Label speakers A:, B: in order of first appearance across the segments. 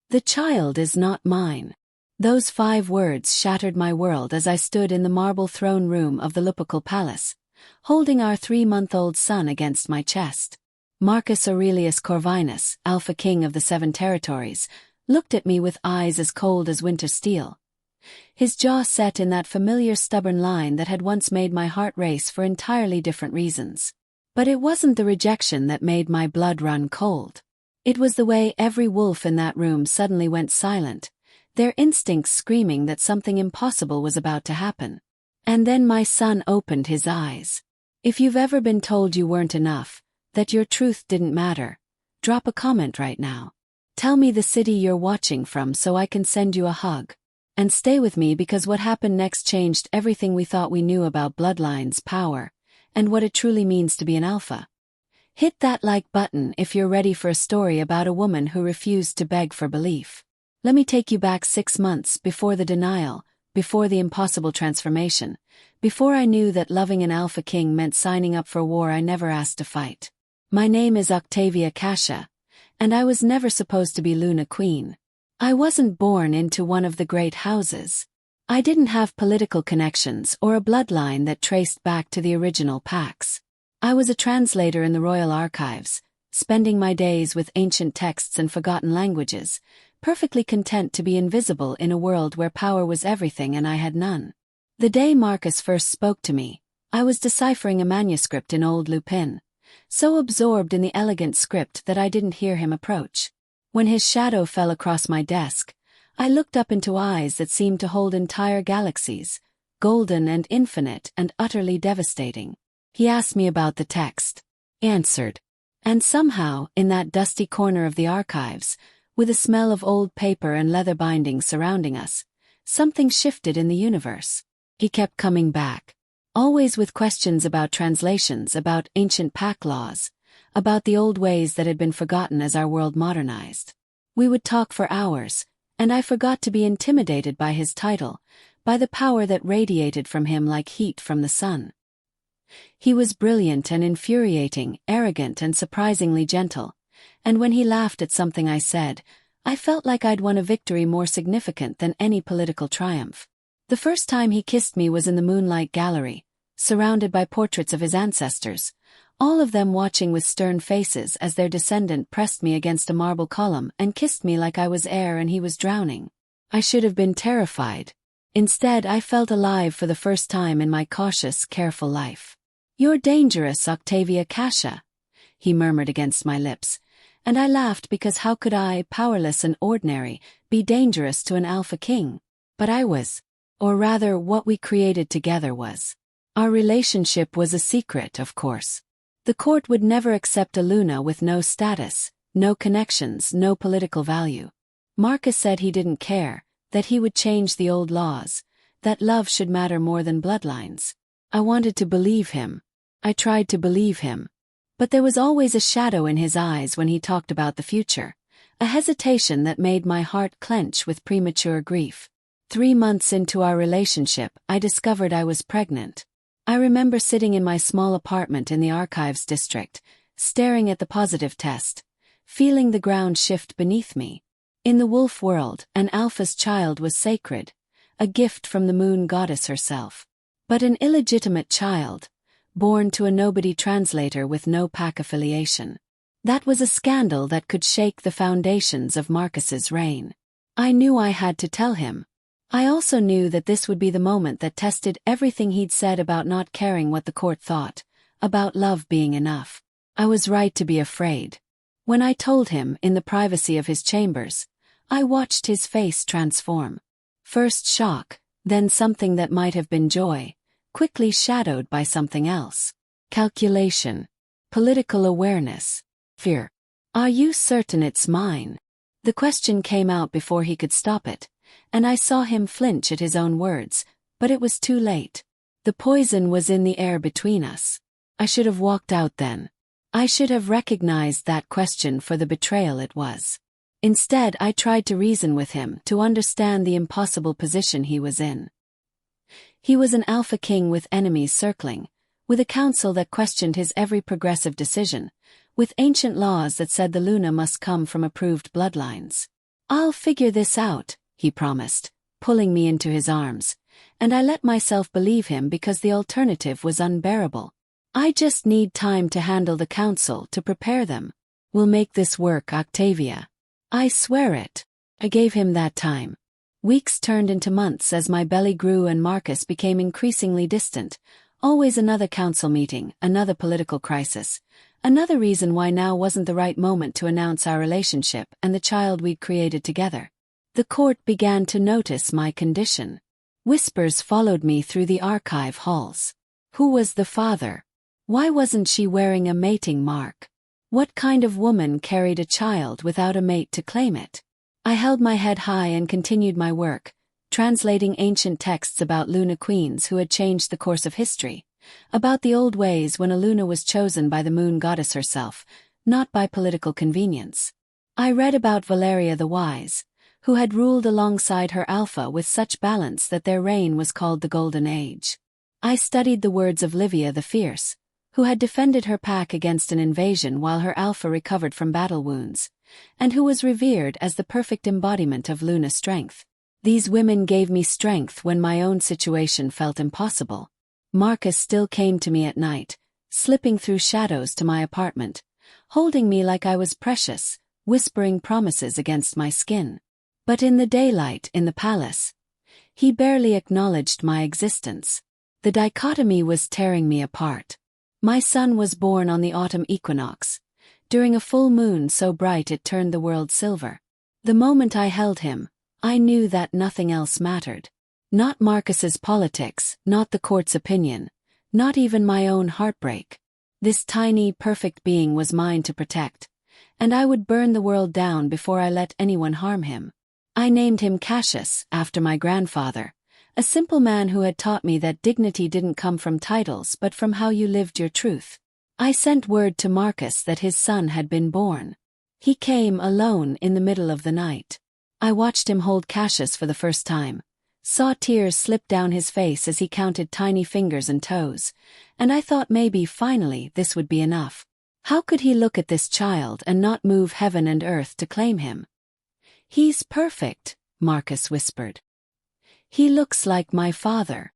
A: The child is not mine. Those 5 words shattered my world as I stood in the marble throne room of the Lupercal Palace, holding our 3-month-old son against my chest. Marcus Aurelius Corvinus, Alpha King of the 7 territories, looked at me with eyes as cold as winter steel. His jaw set in that familiar stubborn line that had once made my heart race for entirely different reasons. But it wasn't the rejection that made my blood run cold. It was the way every wolf in that room suddenly went silent, their instincts screaming that something impossible was about to happen. And then my son opened his eyes. If you've ever been told you weren't enough, that your truth didn't matter, drop a comment right now. Tell me the city you're watching from so I can send you a hug. And stay with me because what happened next changed everything we thought we knew about bloodlines, power, and what it truly means to be an alpha. Hit that like button if you're ready for a story about a woman who refused to beg for belief. Let me take you back 6 months before the denial, before the impossible transformation, before I knew that loving an alpha king meant signing up for a war I never asked to fight. My name is Octavia Cassia, and I was never supposed to be Luna Queen. I wasn't born into one of the great houses. I didn't have political connections or a bloodline that traced back to the original Pax. I was a translator in the royal archives, spending my days with ancient texts and forgotten languages, perfectly content to be invisible in a world where power was everything and I had none. The day Marcus first spoke to me, I was deciphering a manuscript in Old Lupin, so absorbed in the elegant script that I didn't hear him approach. When his shadow fell across my desk, I looked up into eyes that seemed to hold entire galaxies, golden and infinite and utterly devastating. He asked me about the text. Answered. And somehow, in that dusty corner of the archives, with a smell of old paper and leather bindings surrounding us, something shifted in the universe. He kept coming back, always with questions about translations, about ancient pack laws, about the old ways that had been forgotten as our world modernized. We would talk for hours, and I forgot to be intimidated by his title, by the power that radiated from him like heat from the sun. He was brilliant and infuriating, arrogant and surprisingly gentle, and when he laughed at something I said, I felt like I'd won a victory more significant than any political triumph. The first time he kissed me was in the Moonlight Gallery, surrounded by portraits of his ancestors, all of them watching with stern faces as their descendant pressed me against a marble column and kissed me like I was air and he was drowning. I should have been terrified. Instead, I felt alive for the first time in my cautious, careful life. "You're dangerous, Octavia Cassia," he murmured against my lips, and I laughed because how could I, powerless and ordinary, be dangerous to an alpha king? But I was. Or rather, what we created together was. Our relationship was a secret, of course. The court would never accept a Luna with no status, no connections, no political value. Marcus said he didn't care, that he would change the old laws, that love should matter more than bloodlines. I wanted to believe him. I tried to believe him. But there was always a shadow in his eyes when he talked about the future, a hesitation that made my heart clench with premature grief. 3 months into our relationship, I discovered I was pregnant. I remember sitting in my small apartment in the Archives district, staring at the positive test, feeling the ground shift beneath me. In the wolf world, an alpha's child was sacred, a gift from the moon goddess herself. But an illegitimate child, born to a nobody translator with no pack affiliation. That was a scandal that could shake the foundations of Marcus's reign. I knew I had to tell him. I also knew that this would be the moment that tested everything he'd said about not caring what the court thought, about love being enough. I was right to be afraid. When I told him, in the privacy of his chambers, I watched his face transform. First shock, then something that might have been joy, quickly shadowed by something else. Calculation. Political awareness. Fear. "Are you certain it's mine?" The question came out before he could stop it, and I saw him flinch at his own words, but it was too late. The poison was in the air between us. I should have walked out then. I should have recognized that question for the betrayal it was. Instead, I tried to reason with him, to understand the impossible position he was in. He was an alpha king with enemies circling, with a council that questioned his every progressive decision, with ancient laws that said the Luna must come from approved bloodlines. "I'll figure this out," he promised, pulling me into his arms, and I let myself believe him because the alternative was unbearable. "I just need time to handle the council, to prepare them. We'll make this work, Octavia. I swear it." I gave him that time. Weeks turned into months as my belly grew and Marcus became increasingly distant. Always another council meeting, another political crisis, another reason why now wasn't the right moment to announce our relationship and the child we'd created together. The court began to notice my condition. Whispers followed me through the archive halls. Who was the father? Why wasn't she wearing a mating mark? What kind of woman carried a child without a mate to claim it? I held my head high and continued my work, translating ancient texts about Luna queens who had changed the course of history, about the old ways when a Luna was chosen by the moon goddess herself, not by political convenience. I read about Valeria the Wise, who had ruled alongside her Alpha with such balance that their reign was called the Golden Age. I studied the words of Livia the Fierce, who had defended her pack against an invasion while her Alpha recovered from battle wounds, and who was revered as the perfect embodiment of Luna strength. These women gave me strength when my own situation felt impossible. Marcus still came to me at night, slipping through shadows to my apartment, holding me like I was precious, whispering promises against my skin. But in the daylight in the palace, he barely acknowledged my existence. The dichotomy was tearing me apart. My son was born on the autumn equinox, during a full moon so bright it turned the world silver. The moment I held him, I knew that nothing else mattered. Not Marcus's politics, not the court's opinion, not even my own heartbreak. This tiny, perfect being was mine to protect, and I would burn the world down before I let anyone harm him. I named him Cassius, after my grandfather, a simple man who had taught me that dignity didn't come from titles but from how you lived your truth. I sent word to Marcus that his son had been born. He came alone in the middle of the night. I watched him hold Cassius for the first time, saw tears slip down his face as he counted tiny fingers and toes, and I thought maybe finally this would be enough. How could he look at this child and not move heaven and earth to claim him? "He's perfect," Marcus whispered. "He looks like my father."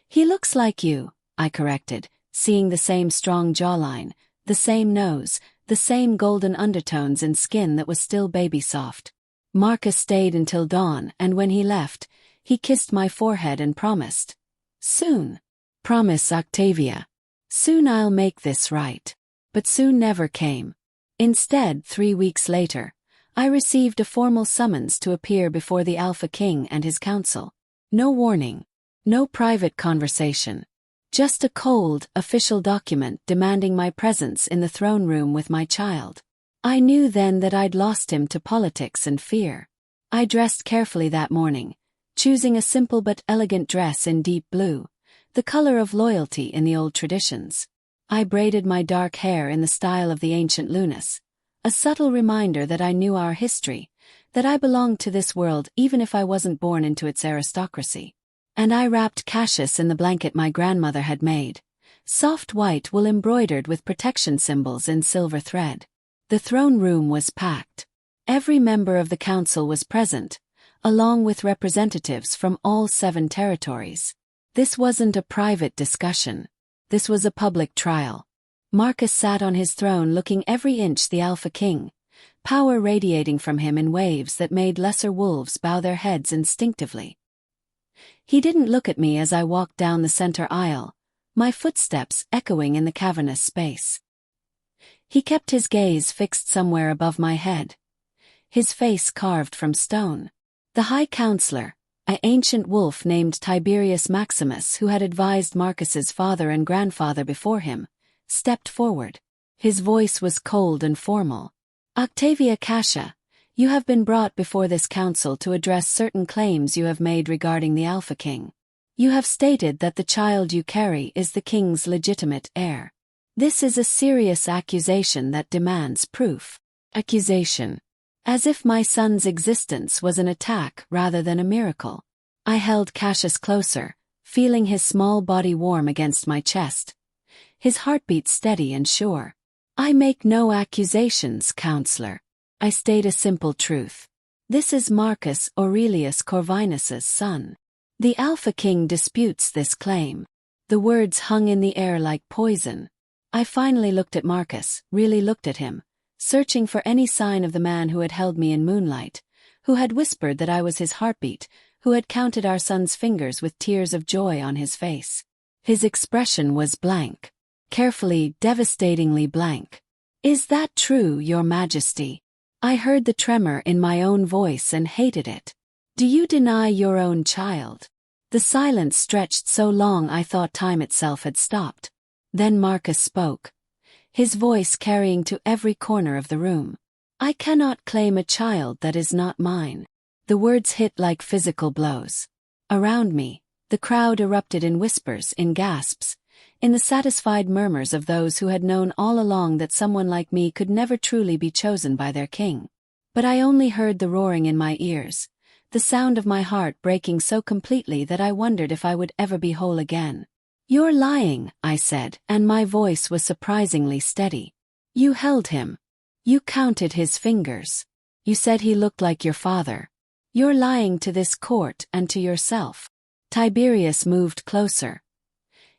A: "He looks like you," I corrected, seeing the same strong jawline, the same nose, the same golden undertones in skin that was still baby-soft. Marcus stayed until dawn, and when he left, he kissed my forehead and promised. "Soon. Promise, Octavia. Soon I'll make this right." But soon never came. Instead, 3 weeks later, I received a formal summons to appear before the Alpha King and his council. No warning. No private conversation. Just a cold, official document demanding my presence in the throne room with my child. I knew then that I'd lost him to politics and fear. I dressed carefully that morning, choosing a simple but elegant dress in deep blue, the color of loyalty in the old traditions. I braided my dark hair in the style of the ancient Lunas, a subtle reminder that I knew our history, that I belonged to this world even if I wasn't born into its aristocracy. And I wrapped Cassius in the blanket my grandmother had made, soft white wool embroidered with protection symbols in silver thread. The throne room was packed. Every member of the council was present, along with representatives from all 7 territories. This wasn't a private discussion. This was a public trial. Marcus sat on his throne looking every inch the Alpha King, power radiating from him in waves that made lesser wolves bow their heads instinctively. He didn't look at me as I walked down the center aisle, my footsteps echoing in the cavernous space. He kept his gaze fixed somewhere above my head, his face carved from stone. The High Counselor, an ancient wolf named Tiberius Maximus who had advised Marcus's father and grandfather before him, stepped forward. His voice was cold and formal. "Octavia Cassia, you have been brought before this council to address certain claims you have made regarding the Alpha King. You have stated that the child you carry is the king's legitimate heir. This is a serious accusation that demands proof." Accusation. As if my son's existence was an attack rather than a miracle. I held Cassius closer, feeling his small body warm against my chest, his heartbeat steady and sure. "I make no accusations, counselor. I state a simple truth. This is Marcus Aurelius Corvinus's son. The Alpha King disputes this claim. The words hung in the air like poison. I finally looked at Marcus, really looked at him, searching for any sign of the man who had held me in moonlight, who had whispered that I was his heartbeat, who had counted our son's fingers with tears of joy on his face. His expression was blank. Carefully, devastatingly blank. "Is that true, Your Majesty?" I heard the tremor in my own voice and hated it. "Do you deny your own child?" The silence stretched so long I thought time itself had stopped. Then Marcus spoke, his voice carrying to every corner of the room. "I cannot claim a child that is not mine." The words hit like physical blows. Around me, the crowd erupted in whispers, in gasps, in the satisfied murmurs of those who had known all along that someone like me could never truly be chosen by their king. But I only heard the roaring in my ears, the sound of my heart breaking so completely that I wondered if I would ever be whole again. "You're lying," I said, and my voice was surprisingly steady. "You held him. You counted his fingers. You said he looked like your father. You're lying to this court and to yourself." Tiberius moved closer,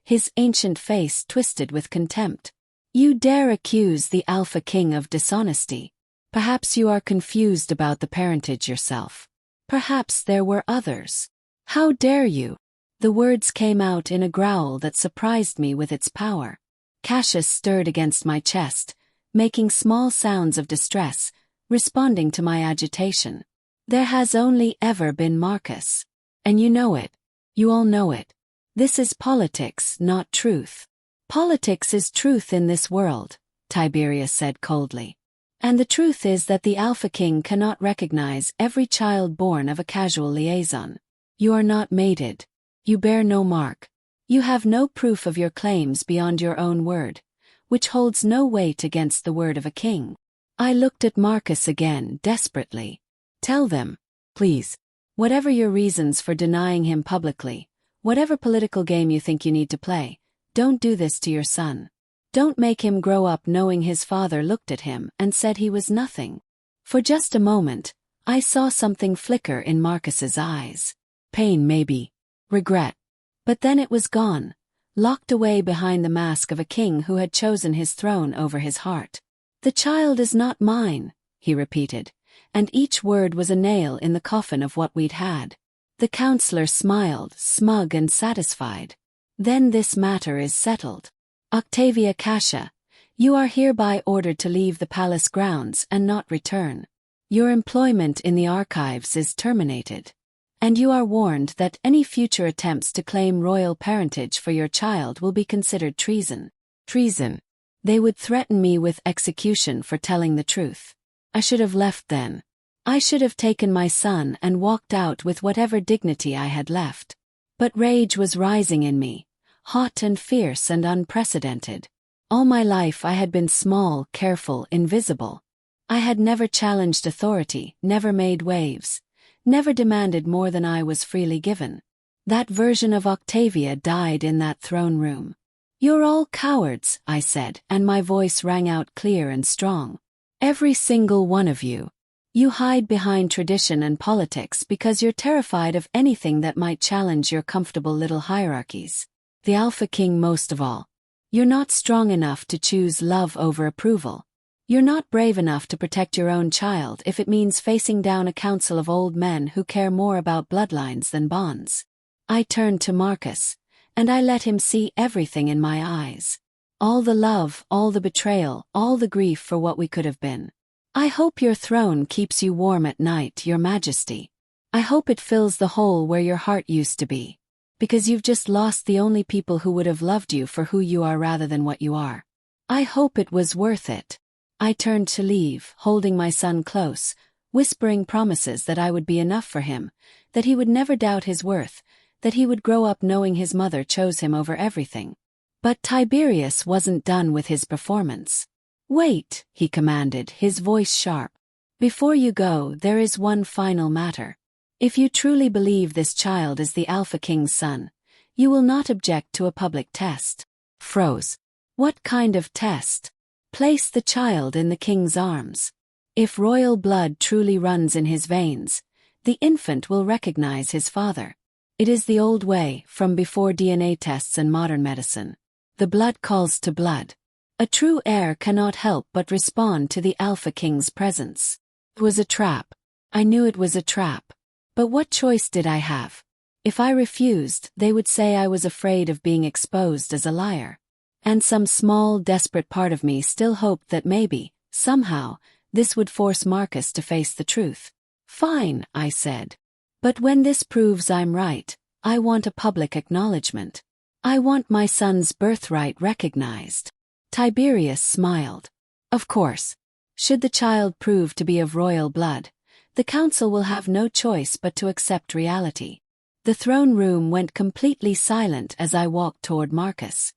A: his ancient face twisted with contempt. "You dare accuse the Alpha King of dishonesty? Perhaps you are confused about the parentage yourself. Perhaps there were others. How dare you?" The words came out in a growl that surprised me with its power. Cassius stirred against my chest, making small sounds of distress, responding to my agitation. "There has only ever been Marcus. And you know it. You all know it. This is politics, not truth." "Politics is truth in this world," Tiberius said coldly. "And the truth is that the Alpha King cannot recognize every child born of a casual liaison. You are not mated. You bear no mark. You have no proof of your claims beyond your own word, which holds no weight against the word of a king." I looked at Marcus again, desperately. "Tell them, please. Whatever your reasons for denying him publicly, whatever political game you think you need to play, don't do this to your son. Don't make him grow up knowing his father looked at him and said he was nothing." For just a moment, I saw something flicker in Marcus's eyes. Pain maybe. Regret. But then it was gone, locked away behind the mask of a king who had chosen his throne over his heart. "The child is not mine," he repeated, and each word was a nail in the coffin of what we'd had. The counselor smiled, smug and satisfied. "Then this matter is settled. Octavia Cassia, you are hereby ordered to leave the palace grounds and not return. Your employment in the archives is terminated. And you are warned that any future attempts to claim royal parentage for your child will be considered treason." Treason. They would threaten me with execution for telling the truth. I should have left then. I should have taken my son and walked out with whatever dignity I had left. But rage was rising in me, hot and fierce and unprecedented. All my life I had been small, careful, invisible. I had never challenged authority, never made waves, never demanded more than I was freely given. That version of Octavia died in that throne room. "You're all cowards," I said, and my voice rang out clear and strong. "Every single one of you. You hide behind tradition and politics because you're terrified of anything that might challenge your comfortable little hierarchies. The Alpha King most of all. You're not strong enough to choose love over approval. You're not brave enough to protect your own child if it means facing down a council of old men who care more about bloodlines than bonds." I turned to Marcus, and I let him see everything in my eyes. All the love, all the betrayal, all the grief for what we could have been. "I hope your throne keeps you warm at night, Your Majesty. I hope it fills the hole where your heart used to be. Because you've just lost the only people who would have loved you for who you are rather than what you are. I hope it was worth it." I turned to leave, holding my son close, whispering promises that I would be enough for him, that he would never doubt his worth, that he would grow up knowing his mother chose him over everything. But Tiberius wasn't done with his performance. "Wait," he commanded, his voice sharp. "Before you go, there is one final matter. If you truly believe this child is the Alpha King's son, you will not object to a public test." Froze. What kind of test? "Place the child in the king's arms." If royal blood truly runs in his veins, the infant will recognize his father. It is the old way, from before DNA tests and modern medicine. The blood calls to blood. A true heir cannot help but respond to the Alpha King's presence. It was a trap. I knew it was a trap. But what choice did I have? If I refused, they would say I was afraid of being exposed as a liar. And some small, desperate part of me still hoped that maybe, somehow, this would force Marcus to face the truth. Fine, I said. But when this proves I'm right, I want a public acknowledgement. I want my son's birthright recognized. Tiberius smiled. Of course. Should the child prove to be of royal blood, the council will have no choice but to accept reality. The throne room went completely silent as I walked toward Marcus.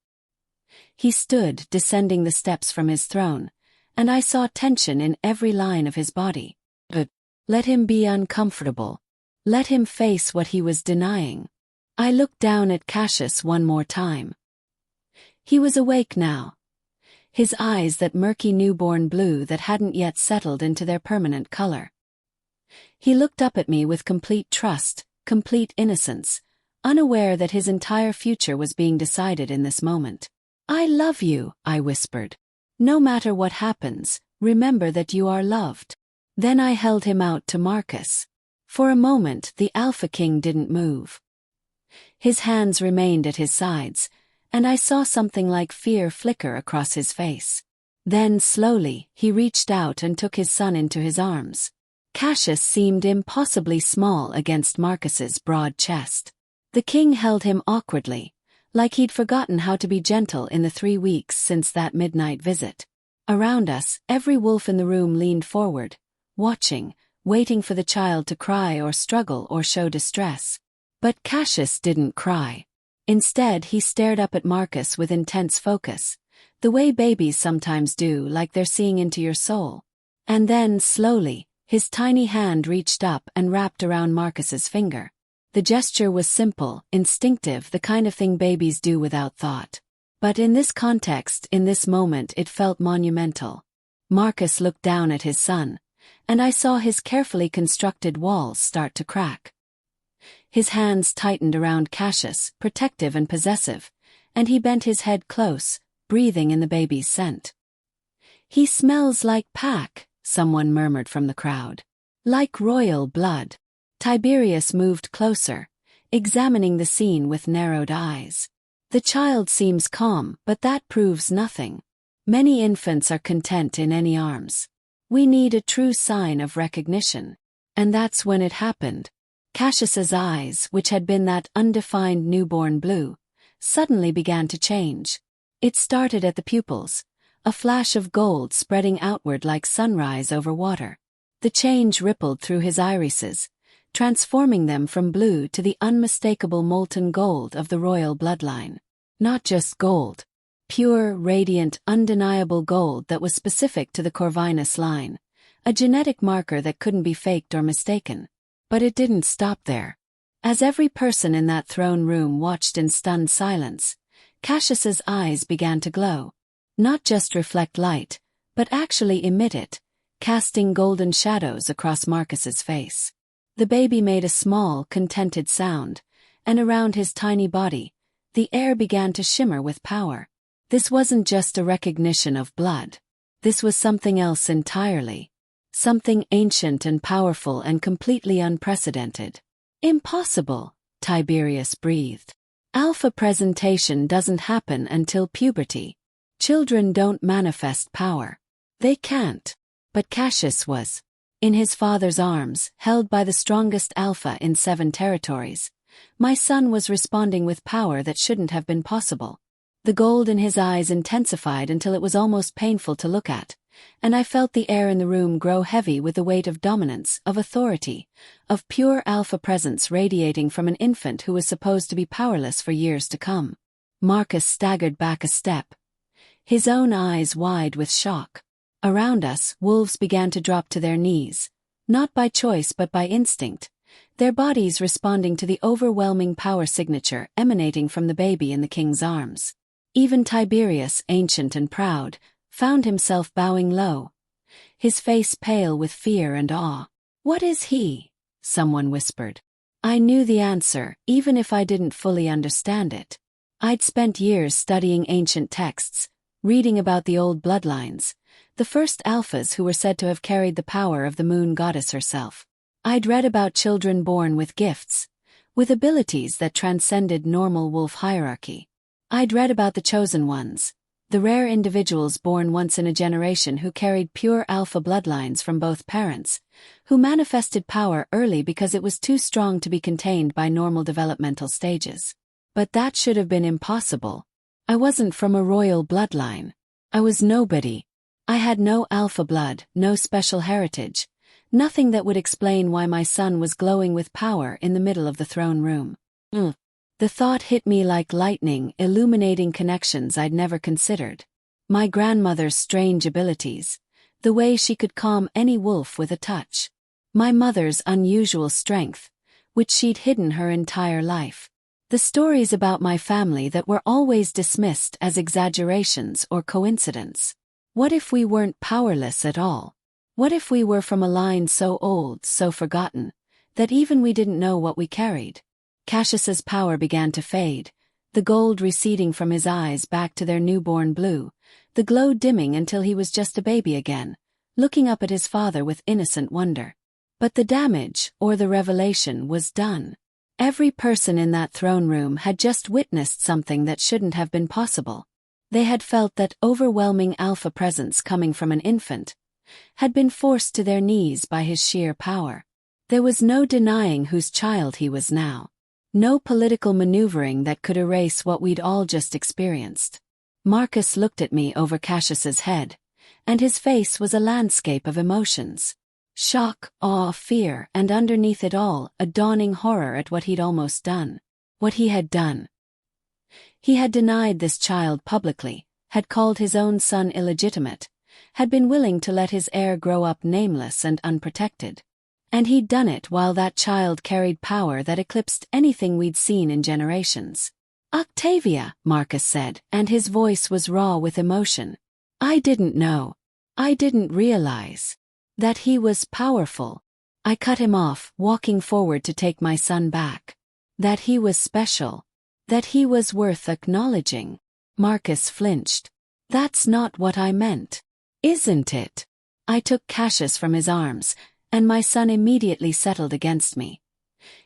A: He stood descending the steps from his throne, and I saw tension in every line of his body. But let him be uncomfortable. Let him face what he was denying. I looked down at Cassius one more time. He was awake now. His eyes that murky newborn blue that hadn't yet settled into their permanent color. He looked up at me with complete trust, complete innocence, unaware that his entire future was being decided in this moment. I love you, I whispered. No matter what happens, remember that you are loved. Then I held him out to Marcus. For a moment the Alpha King didn't move. His hands remained at his sides, and I saw something like fear flicker across his face. Then slowly, he reached out and took his son into his arms. Cassius seemed impossibly small against Marcus's broad chest. The king held him awkwardly, like he'd forgotten how to be gentle in the 3 weeks since that midnight visit. Around us, every wolf in the room leaned forward, watching, waiting for the child to cry or struggle or show distress. But Cassius didn't cry. Instead, he stared up at Marcus with intense focus, the way babies sometimes do, like they're seeing into your soul. And then, slowly, his tiny hand reached up and wrapped around Marcus's finger. The gesture was simple, instinctive, the kind of thing babies do without thought. But in this context, in this moment, it felt monumental. Marcus looked down at his son, and I saw his carefully constructed walls start to crack. His hands tightened around Cassius, protective and possessive, and he bent his head close, breathing in the baby's scent. "He smells like Pac," someone murmured from the crowd. "Like royal blood." Tiberius moved closer, examining the scene with narrowed eyes. "The child seems calm, but that proves nothing. Many infants are content in any arms. We need a true sign of recognition." And that's when it happened. Cassius's eyes, which had been that undefined newborn blue, suddenly began to change. It started at the pupils, a flash of gold spreading outward like sunrise over water. The change rippled through his irises, transforming them from blue to the unmistakable molten gold of the royal bloodline. Not just gold. Pure, radiant, undeniable gold that was specific to the Corvinus line, a genetic marker that couldn't be faked or mistaken. But it didn't stop there. As every person in that throne room watched in stunned silence, Cassius's eyes began to glow. Not just reflect light, but actually emit it, casting golden shadows across Marcus's face. The baby made a small, contented sound, and around his tiny body, the air began to shimmer with power. This wasn't just a recognition of blood. This was something else entirely. Something ancient and powerful and completely unprecedented. "Impossible," Tiberius breathed. "Alpha presentation doesn't happen until puberty. Children don't manifest power. They can't." But Cassius was. In his father's arms, held by the strongest alpha in 7 territories, my son was responding with power that shouldn't have been possible. The gold in his eyes intensified until it was almost painful to look at, and I felt the air in the room grow heavy with the weight of dominance, of authority, of pure alpha presence radiating from an infant who was supposed to be powerless for years to come. Marcus staggered back a step, his own eyes wide with shock. Around us, wolves began to drop to their knees, not by choice but by instinct, their bodies responding to the overwhelming power signature emanating from the baby in the king's arms. Even Tiberius, ancient and proud, found himself bowing low, his face pale with fear and awe. "What is he?" someone whispered. I knew the answer, even if I didn't fully understand it. I'd spent years studying ancient texts, reading about the old bloodlines, the first alphas who were said to have carried the power of the moon goddess herself. I'd read about children born with gifts, with abilities that transcended normal wolf hierarchy. I'd read about the chosen ones, the rare individuals born once in a generation who carried pure alpha bloodlines from both parents, who manifested power early because it was too strong to be contained by normal developmental stages. But that should have been impossible. I wasn't from a royal bloodline. I was nobody. I had no alpha blood, no special heritage, nothing that would explain why my son was glowing with power in the middle of the throne room. The thought hit me like lightning, illuminating connections I'd never considered. My grandmother's strange abilities, the way she could calm any wolf with a touch. My mother's unusual strength, which she'd hidden her entire life. The stories about my family that were always dismissed as exaggerations or coincidence. What if we weren't powerless at all? What if we were from a line so old, so forgotten, that even we didn't know what we carried? Cassius's power began to fade, the gold receding from his eyes back to their newborn blue, the glow dimming until he was just a baby again, looking up at his father with innocent wonder. But the damage, or the revelation, was done. Every person in that throne room had just witnessed something that shouldn't have been possible. They had felt that overwhelming alpha presence coming from an infant, had been forced to their knees by his sheer power. There was no denying whose child he was now. No political maneuvering that could erase what we'd all just experienced. Marcus looked at me over Cassius's head, and his face was a landscape of emotions. Shock, awe, fear, and underneath it all, a dawning horror at what he'd almost done. What he had done. He had denied this child publicly, had called his own son illegitimate, had been willing to let his heir grow up nameless and unprotected. And he'd done it while that child carried power that eclipsed anything we'd seen in generations. "Octavia," Marcus said, and his voice was raw with emotion. "I didn't know. I didn't realize that he was powerful." I cut him off, walking forward to take my son back. That he was special. That he was worth acknowledging. Marcus flinched. "That's not what I meant. Isn't it?" I took Cassius from his arms, and my son immediately settled against me,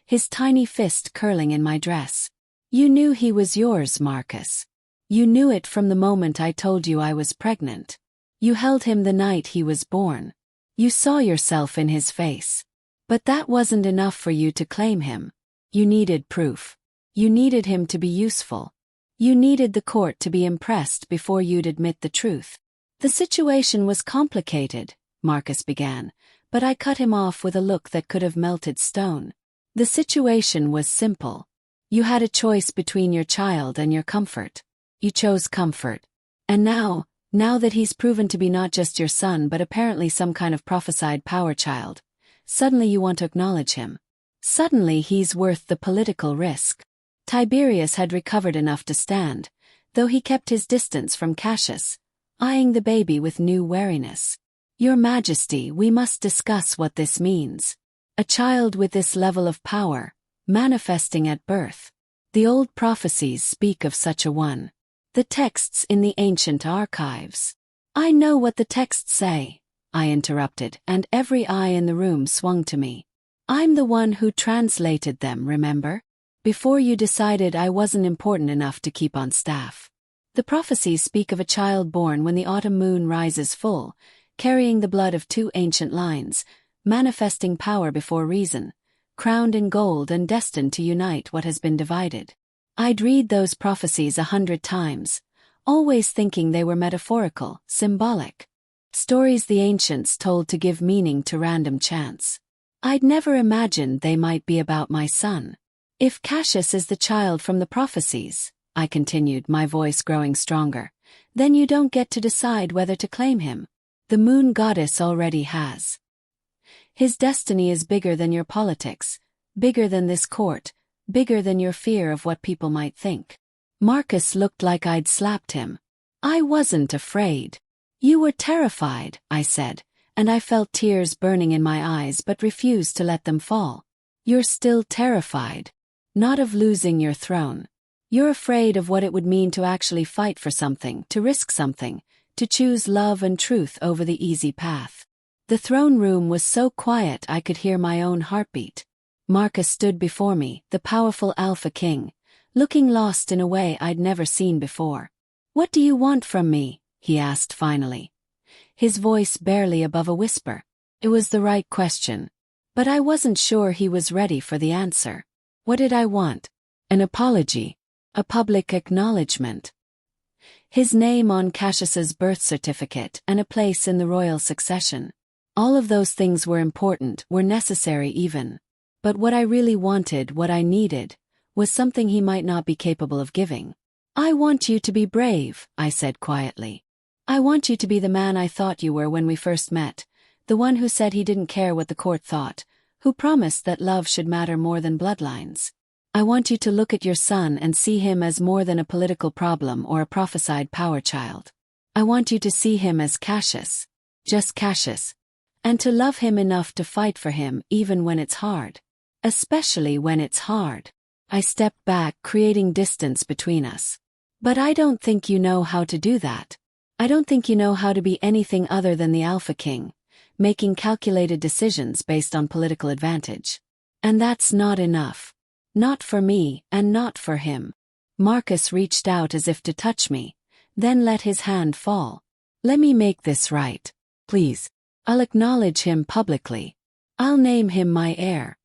A: his tiny fist curling in my dress. "You knew he was yours, Marcus. You knew it from the moment I told you I was pregnant. You held him the night he was born. You saw yourself in his face. But that wasn't enough for you to claim him. You needed proof. You needed him to be useful. You needed the court to be impressed before you'd admit the truth." "The situation was complicated," Marcus began, but I cut him off with a look that could have melted stone. "The situation was simple. You had a choice between your child and your comfort. You chose comfort. And now that he's proven to be not just your son but apparently some kind of prophesied power child, suddenly you want to acknowledge him. Suddenly he's worth the political risk." Tiberius had recovered enough to stand, though he kept his distance from Cassius, eyeing the baby with new wariness. "Your Majesty, we must discuss what this means. A child with this level of power, manifesting at birth. The old prophecies speak of such a one. The texts in the ancient archives." "I know what the texts say," I interrupted, and every eye in the room swung to me. "I'm the one who translated them, remember? Before you decided I wasn't important enough to keep on staff. The prophecies speak of a child born when the autumn moon rises full, carrying the blood of two ancient lines, manifesting power before reason, crowned in gold and destined to unite what has been divided." I'd read those prophecies 100 times, always thinking they were metaphorical, symbolic. Stories the ancients told to give meaning to random chance. I'd never imagined they might be about my son. "If Cassius is the child from the prophecies," I continued, my voice growing stronger, "then you don't get to decide whether to claim him. The moon goddess already has. His destiny is bigger than your politics, bigger than this court, bigger than your fear of what people might think." Marcus looked like I'd slapped him. "I wasn't afraid. You were terrified," I said, and I felt tears burning in my eyes but refused to let them fall. You're still terrified. Not of losing your throne. You're afraid of what it would mean to actually fight for something, to risk something, to choose love and truth over the easy path. The throne room was so quiet I could hear my own heartbeat. Marcus stood before me, the powerful Alpha King, looking lost in a way I'd never seen before. "What do you want from me?" he asked finally. His voice barely above a whisper. It was the right question. But I wasn't sure he was ready for the answer. What did I want? An apology. A public acknowledgement. His name on Cassius's birth certificate and a place in the royal succession. All of those things were important, were necessary even. But what I really wanted, what I needed, was something he might not be capable of giving. "I want you to be brave," I said quietly. "I want you to be the man I thought you were when we first met, the one who said he didn't care what the court thought, who promised that love should matter more than bloodlines. I want you to look at your son and see him as more than a political problem or a prophesied power child. I want you to see him as Cassius. Just Cassius. And to love him enough to fight for him even when it's hard. Especially when it's hard." I stepped back, creating distance between us. "But I don't think you know how to do that. I don't think you know how to be anything other than the Alpha King, making calculated decisions based on political advantage. And that's not enough. Not for me, and not for him." Marcus reached out as if to touch me, then let his hand fall. "Let me make this right. Please. I'll acknowledge him publicly. I'll name him my heir.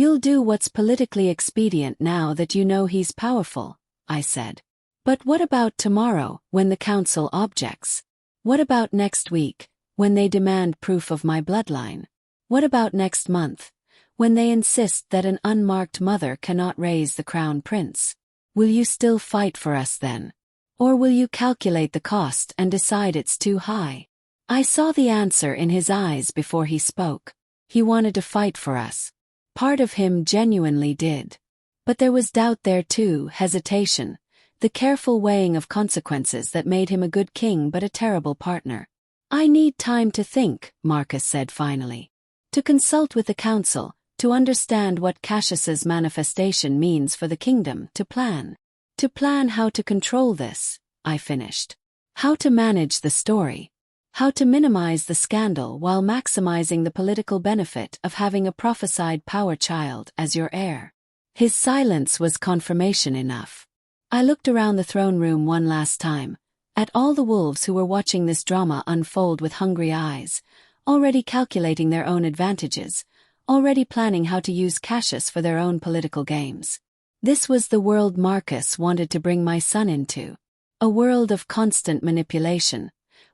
A: You'll do what's politically expedient now that you know he's powerful," I said. "But what about tomorrow, when the council objects? What about next week, when they demand proof of my bloodline? What about next month, when they insist that an unmarked mother cannot raise the crown prince? Will you still fight for us then? Or will you calculate the cost and decide it's too high?" I saw the answer in his eyes before he spoke. He wanted to fight for us. Part of him genuinely did. But there was doubt there too, hesitation, the careful weighing of consequences that made him a good king but a terrible partner. "I need time to think," Marcus said finally. "To consult with the council, to understand what Cassius's manifestation means for the kingdom, to plan. To plan how to control this," I finished. "How to manage the story. How to minimize the scandal while maximizing the political benefit of having a prophesied power child as your heir." His silence was confirmation enough. I looked around the throne room one last time, at all the wolves who were watching this drama unfold with hungry eyes, already calculating their own advantages, already planning how to use Cassius for their own political games. This was the world Marcus wanted to bring my son into. A world of constant manipulation,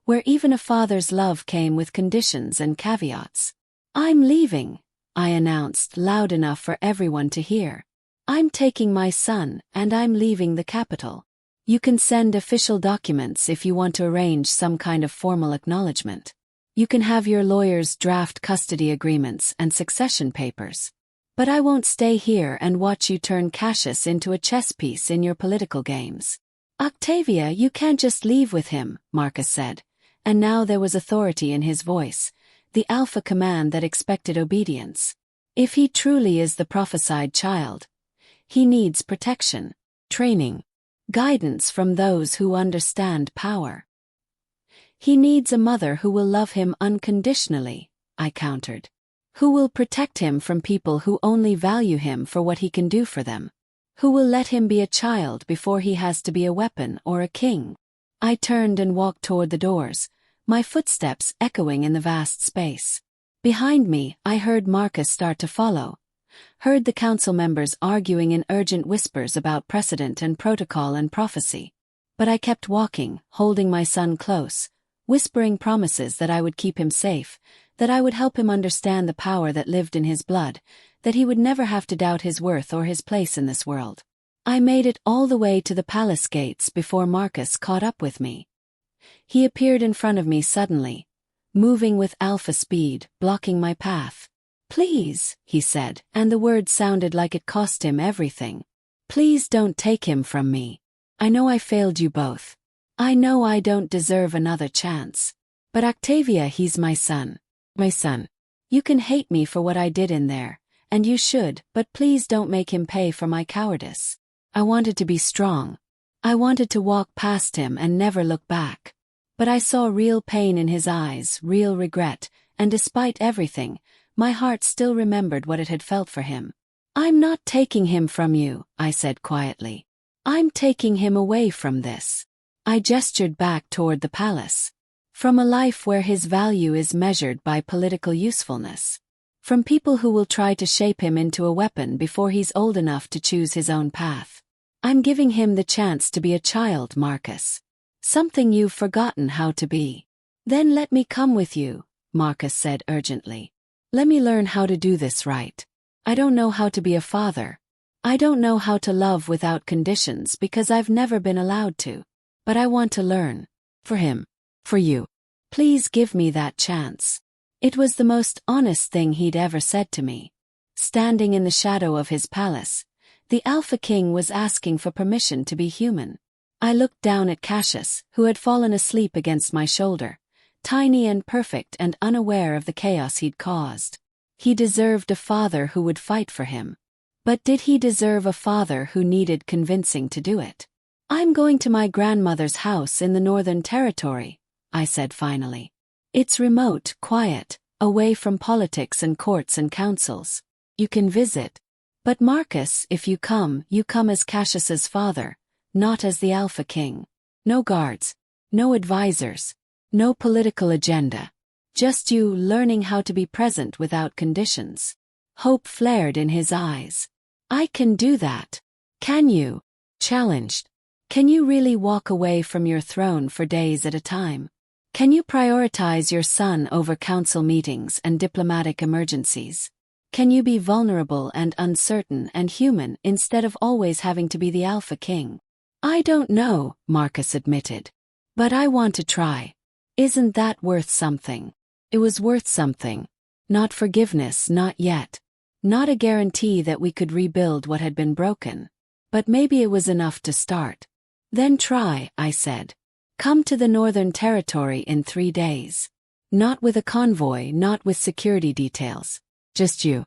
A: where even a father's love came with conditions and caveats. "I'm leaving," I announced loud enough for everyone to hear. "I'm taking my son, and I'm leaving the capital. You can send official documents if you want to arrange some kind of formal acknowledgement. You can have your lawyers draft custody agreements and succession papers. But I won't stay here and watch you turn Cassius into a chess piece in your political games." "Octavia, you can't just leave with him," Marcus said. And now there was authority in his voice, the alpha command that expected obedience. "If he truly is the prophesied child, he needs protection, training, guidance from those who understand power. He needs a mother who will love him unconditionally," I countered. "Who will protect him from people who only value him for what he can do for them. Who will let him be a child before he has to be a weapon or a king." I turned and walked toward the doors, my footsteps echoing in the vast space. Behind me, I heard Marcus start to follow, heard the council members arguing in urgent whispers about precedent and protocol and prophecy. But I kept walking, holding my son close, whispering promises that I would keep him safe, that I would help him understand the power that lived in his blood, that he would never have to doubt his worth or his place in this world. I made it all the way to the palace gates before Marcus caught up with me. He appeared in front of me suddenly, moving with alpha speed, blocking my path. "Please," he said, and the words sounded like it cost him everything. "Please don't take him from me. I know I failed you both. I know I don't deserve another chance. But Octavia, he's my son. My son. You can hate me for what I did in there, and you should, but please don't make him pay for my cowardice. I wanted to be strong. I wanted to walk past him and never look back. But I saw real pain in his eyes, real regret, and despite everything, my heart still remembered what it had felt for him. I'm not taking him from you, I said quietly. I'm taking him away from this. I gestured back toward the palace. From a life where his value is measured by political usefulness. From people who will try to shape him into a weapon before he's old enough to choose his own path. I'm giving him the chance to be a child, Marcus. Something you've forgotten how to be. Then let me come with you, Marcus said urgently. Let me learn how to do this right. I don't know how to be a father. I don't know how to love without conditions because I've never been allowed to. But I want to learn. For him. For you. Please give me that chance. It was the most honest thing he'd ever said to me. Standing in the shadow of his palace, the Alpha King was asking for permission to be human. I looked down at Cassius, who had fallen asleep against my shoulder, tiny and perfect and unaware of the chaos he'd caused. He deserved a father who would fight for him. But did he deserve a father who needed convincing to do it? I'm going to my grandmother's house in the Northern Territory, I said finally. It's remote, quiet, away from politics and courts and councils. You can visit. But Marcus, if you come as Cassius's father, not as the Alpha King. No guards, no advisors, no political agenda. Just you learning how to be present without conditions. Hope flared in his eyes. I can do that. Can you? Challenged. Can you really walk away from your throne for days at a time? Can you prioritize your son over council meetings and diplomatic emergencies? Can you be vulnerable and uncertain and human instead of always having to be the Alpha King? I don't know, Marcus admitted. But I want to try. Isn't that worth something? It was worth something. Not forgiveness, not yet. Not a guarantee that we could rebuild what had been broken. But maybe it was enough to start. Then try, I said. Come to the Northern Territory in 3 days. Not with a convoy, not with security details. Just you.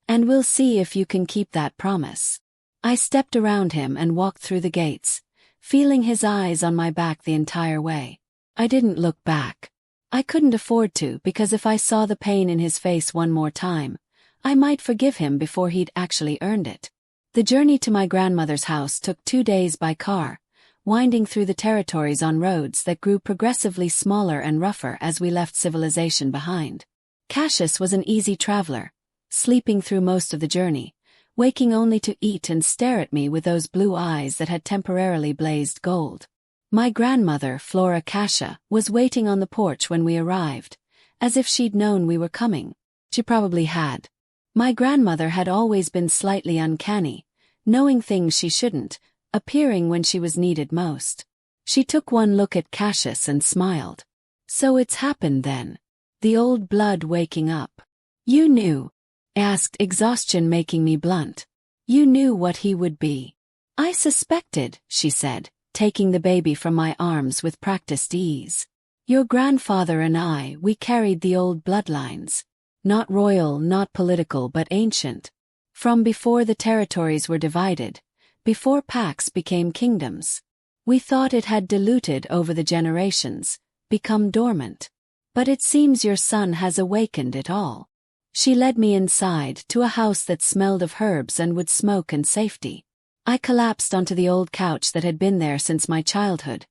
A: And we'll see if you can keep that promise. I stepped around him and walked through the gates, feeling his eyes on my back the entire way. I didn't look back. I couldn't afford to because if I saw the pain in his face one more time, I might forgive him before he'd actually earned it. The journey to my grandmother's house took 2 days by car, winding through the territories on roads that grew progressively smaller and rougher as we left civilization behind. Cassius was an easy traveler, sleeping through most of the journey, waking only to eat and stare at me with those blue eyes that had temporarily blazed gold. My grandmother, Flora Cassia, was waiting on the porch when we arrived, as if she'd known we were coming. She probably had. My grandmother had always been slightly uncanny, knowing things she shouldn't, appearing when she was needed most. She took one look at Cassius and smiled. So it's happened then. The old blood waking up. You knew. Asked, exhaustion making me blunt. You knew what he would be. I suspected, she said, taking the baby from my arms with practiced ease. Your grandfather and I, we carried the old bloodlines. Not royal, not political, but ancient. From before the territories were divided, before pacts became kingdoms. We thought it had diluted over the generations, become dormant. But it seems your son has awakened it all. She led me inside to a house that smelled of herbs and wood smoke and safety. I collapsed onto the old couch that had been there since my childhood,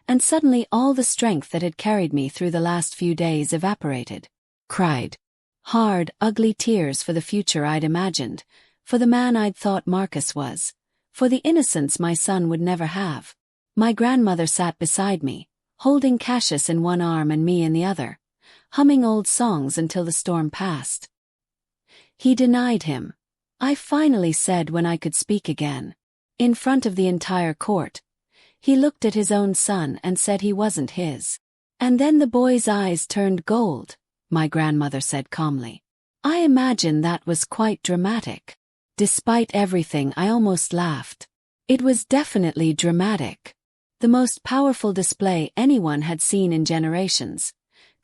A: and suddenly all the strength that had carried me through the last few days evaporated. Cried. Hard, ugly tears for the future I'd imagined, for the man I'd thought Marcus was, for the innocence my son would never have. My grandmother sat beside me, holding Cassius in one arm and me in the other, humming old songs until the storm passed. He denied him. I finally said when I could speak again. In front of the entire court. He looked at his own son and said he wasn't his. And then the boy's eyes turned gold, my grandmother said calmly. I imagine that was quite dramatic. Despite everything, I almost laughed. It was definitely dramatic. The most powerful display anyone had seen in generations,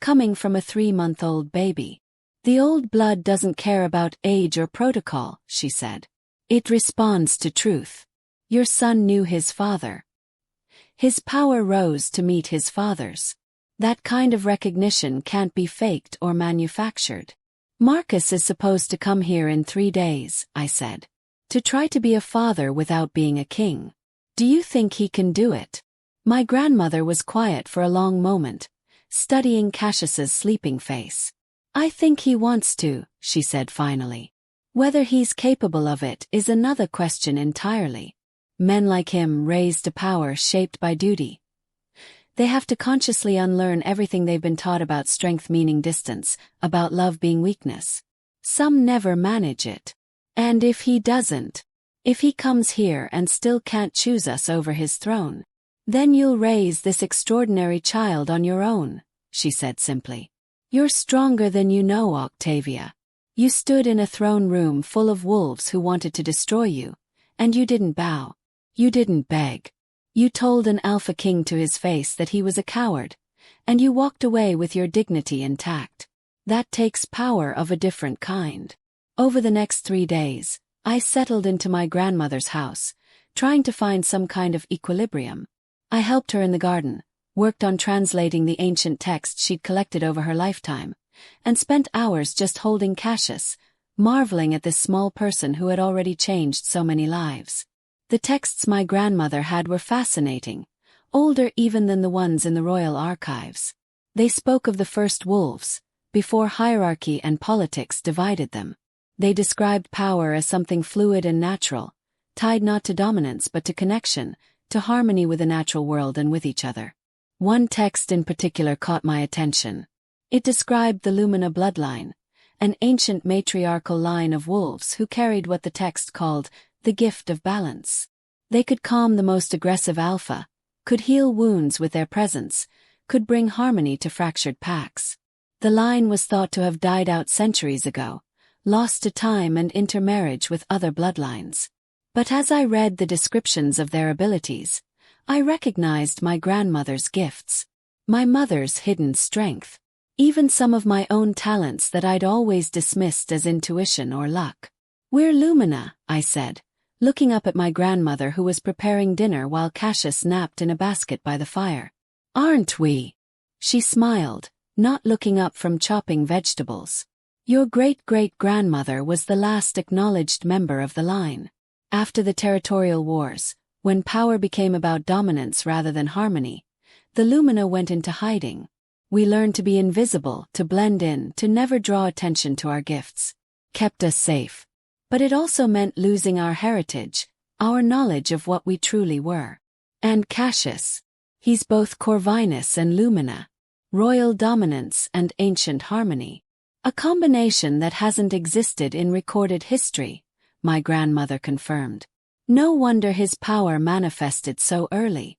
A: coming from a 3-month-old baby. The old blood doesn't care about age or protocol, she said. It responds to truth. Your son knew his father. His power rose to meet his father's. That kind of recognition can't be faked or manufactured. Marcus is supposed to come here in 3 days, I said. To try to be a father without being a king. Do you think he can do it? My grandmother was quiet for a long moment, studying Cassius's sleeping face. I think he wants to, she said finally. Whether he's capable of it is another question entirely. Men like him raised to power shaped by duty. They have to consciously unlearn everything they've been taught about strength meaning distance, about love being weakness. Some never manage it. And if he doesn't, if he comes here and still can't choose us over his throne, then you'll raise this extraordinary child on your own, she said simply. You're stronger than you know, Octavia. You stood in a throne room full of wolves who wanted to destroy you, and you didn't bow. You didn't beg. You told an alpha king to his face that he was a coward, and you walked away with your dignity intact. That takes power of a different kind. Over the next 3 days, I settled into my grandmother's house, trying to find some kind of equilibrium. I helped her in the garden, worked on translating the ancient texts she'd collected over her lifetime, and spent hours just holding Cassius, marveling at this small person who had already changed so many lives. The texts my grandmother had were fascinating, older even than the ones in the royal archives. They spoke of the first wolves, before hierarchy and politics divided them. They described power as something fluid and natural, tied not to dominance but to connection, to harmony with the natural world and with each other. One text in particular caught my attention. It described the Lumina bloodline, an ancient matriarchal line of wolves who carried what the text called the gift of balance. They could calm the most aggressive alpha, could heal wounds with their presence, could bring harmony to fractured packs. The line was thought to have died out centuries ago, lost to time and intermarriage with other bloodlines. But as I read the descriptions of their abilities, I recognized my grandmother's gifts, my mother's hidden strength, even some of my own talents that I'd always dismissed as intuition or luck. We're Lumina, I said, looking up at my grandmother who was preparing dinner while Cassius napped in a basket by the fire. Aren't we? She smiled, not looking up from chopping vegetables. Your great-great-grandmother was the last acknowledged member of the line. After the territorial wars, when power became about dominance rather than harmony, the Lumina went into hiding. We learned to be invisible, to blend in, to never draw attention to our gifts. Kept us safe. But it also meant losing our heritage, our knowledge of what we truly were. And Cassius. He's both Corvinus and Lumina. Royal dominance and ancient harmony. A combination that hasn't existed in recorded history, my grandmother confirmed. No wonder his power manifested so early.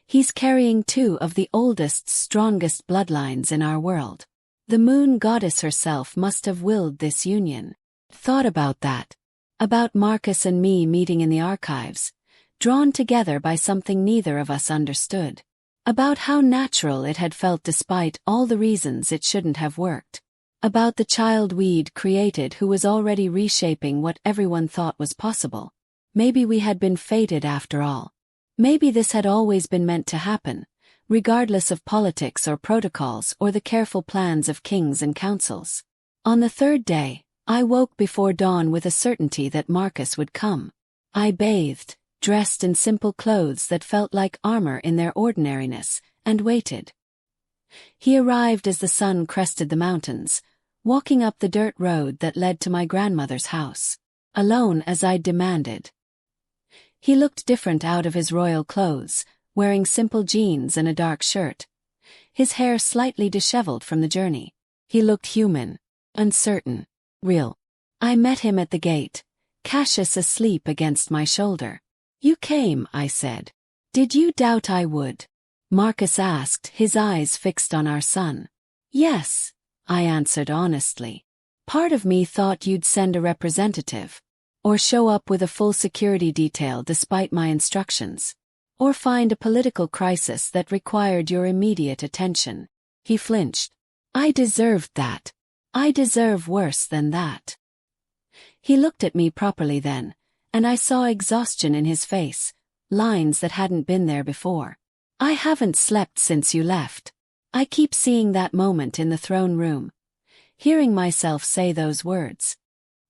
A: He's carrying 2 of the oldest, strongest bloodlines in our world. The moon goddess herself must have willed this union. Thought about that. About Marcus and me meeting in the archives, drawn together by something neither of us understood. About how natural it had felt despite all the reasons it shouldn't have worked. About the child we'd created who was already reshaping what everyone thought was possible. Maybe we had been fated after all. Maybe this had always been meant to happen, regardless of politics or protocols or the careful plans of kings and councils. On the 3rd day, I woke before dawn with a certainty that Marcus would come. I bathed, dressed in simple clothes that felt like armor in their ordinariness, and waited. He arrived as the sun crested the mountains, walking up the dirt road that led to my grandmother's house, alone as I'd demanded. He looked different out of his royal clothes, wearing simple jeans and a dark shirt, his hair slightly disheveled from the journey. He looked human, uncertain, real. I met him at the gate, Cassius asleep against my shoulder. You came, I said. Did you doubt I would? Marcus asked, his eyes fixed on our son. Yes, I answered honestly. Part of me thought you'd send a representative, or show up with a full security detail despite my instructions, or find a political crisis that required your immediate attention. He flinched. I deserved that. I deserve worse than that. He looked at me properly then, and I saw exhaustion in his face, lines that hadn't been there before. I haven't slept since you left. I keep seeing that moment in the throne room, hearing myself say those words.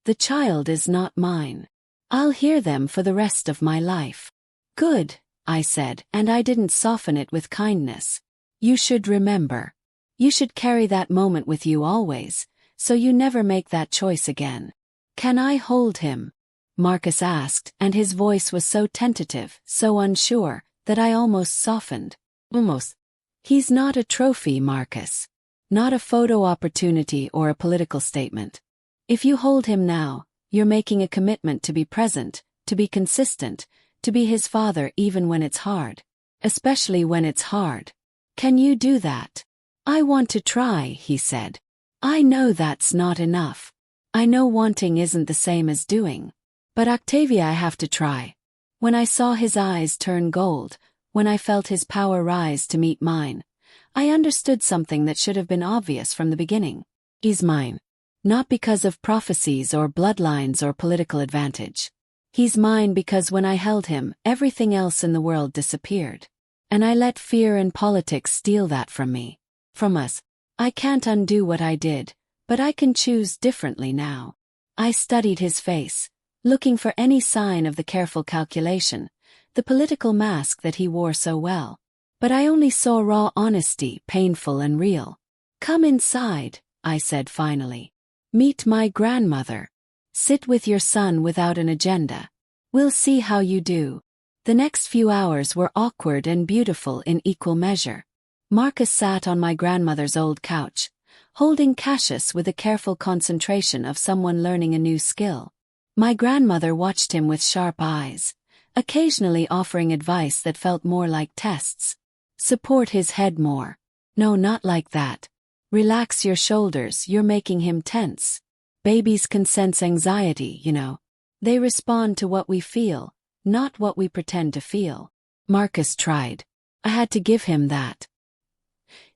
A: The child is not mine. I'll hear them for the rest of my life. Good, I said, and I didn't soften it with kindness. You should remember. You should carry that moment with you always, so you never make that choice again. Can I hold him? Marcus asked, and his voice was so tentative, so unsure, that I almost softened. Almost. He's not a trophy, Marcus. Not a photo opportunity or a political statement. If you hold him now, you're making a commitment to be present, to be consistent, to be his father even when it's hard. Especially when it's hard. Can you do that? I want to try, he said. I know that's not enough. I know wanting isn't the same as doing. But Octavia, I have to try. When I saw his eyes turn gold, when I felt his power rise to meet mine, I understood something that should have been obvious from the beginning. He's mine. Not because of prophecies or bloodlines or political advantage. He's mine because when I held him, everything else in the world disappeared. And I let fear and politics steal that from me. From us. I can't undo what I did, but I can choose differently now. I studied his face, looking for any sign of the careful calculation, the political mask that he wore so well. But I only saw raw honesty, painful and real. Come inside, I said finally. Meet my grandmother. Sit with your son without an agenda. We'll see how you do. The next few hours were awkward and beautiful in equal measure. Marcus sat on my grandmother's old couch, holding Cassius with a careful concentration of someone learning a new skill. My grandmother watched him with sharp eyes, occasionally offering advice that felt more like tests. Support his head more. No, not like that. Relax your shoulders, you're making him tense. Babies can sense anxiety, you know. They respond to what we feel, not what we pretend to feel. Marcus tried. I had to give him that.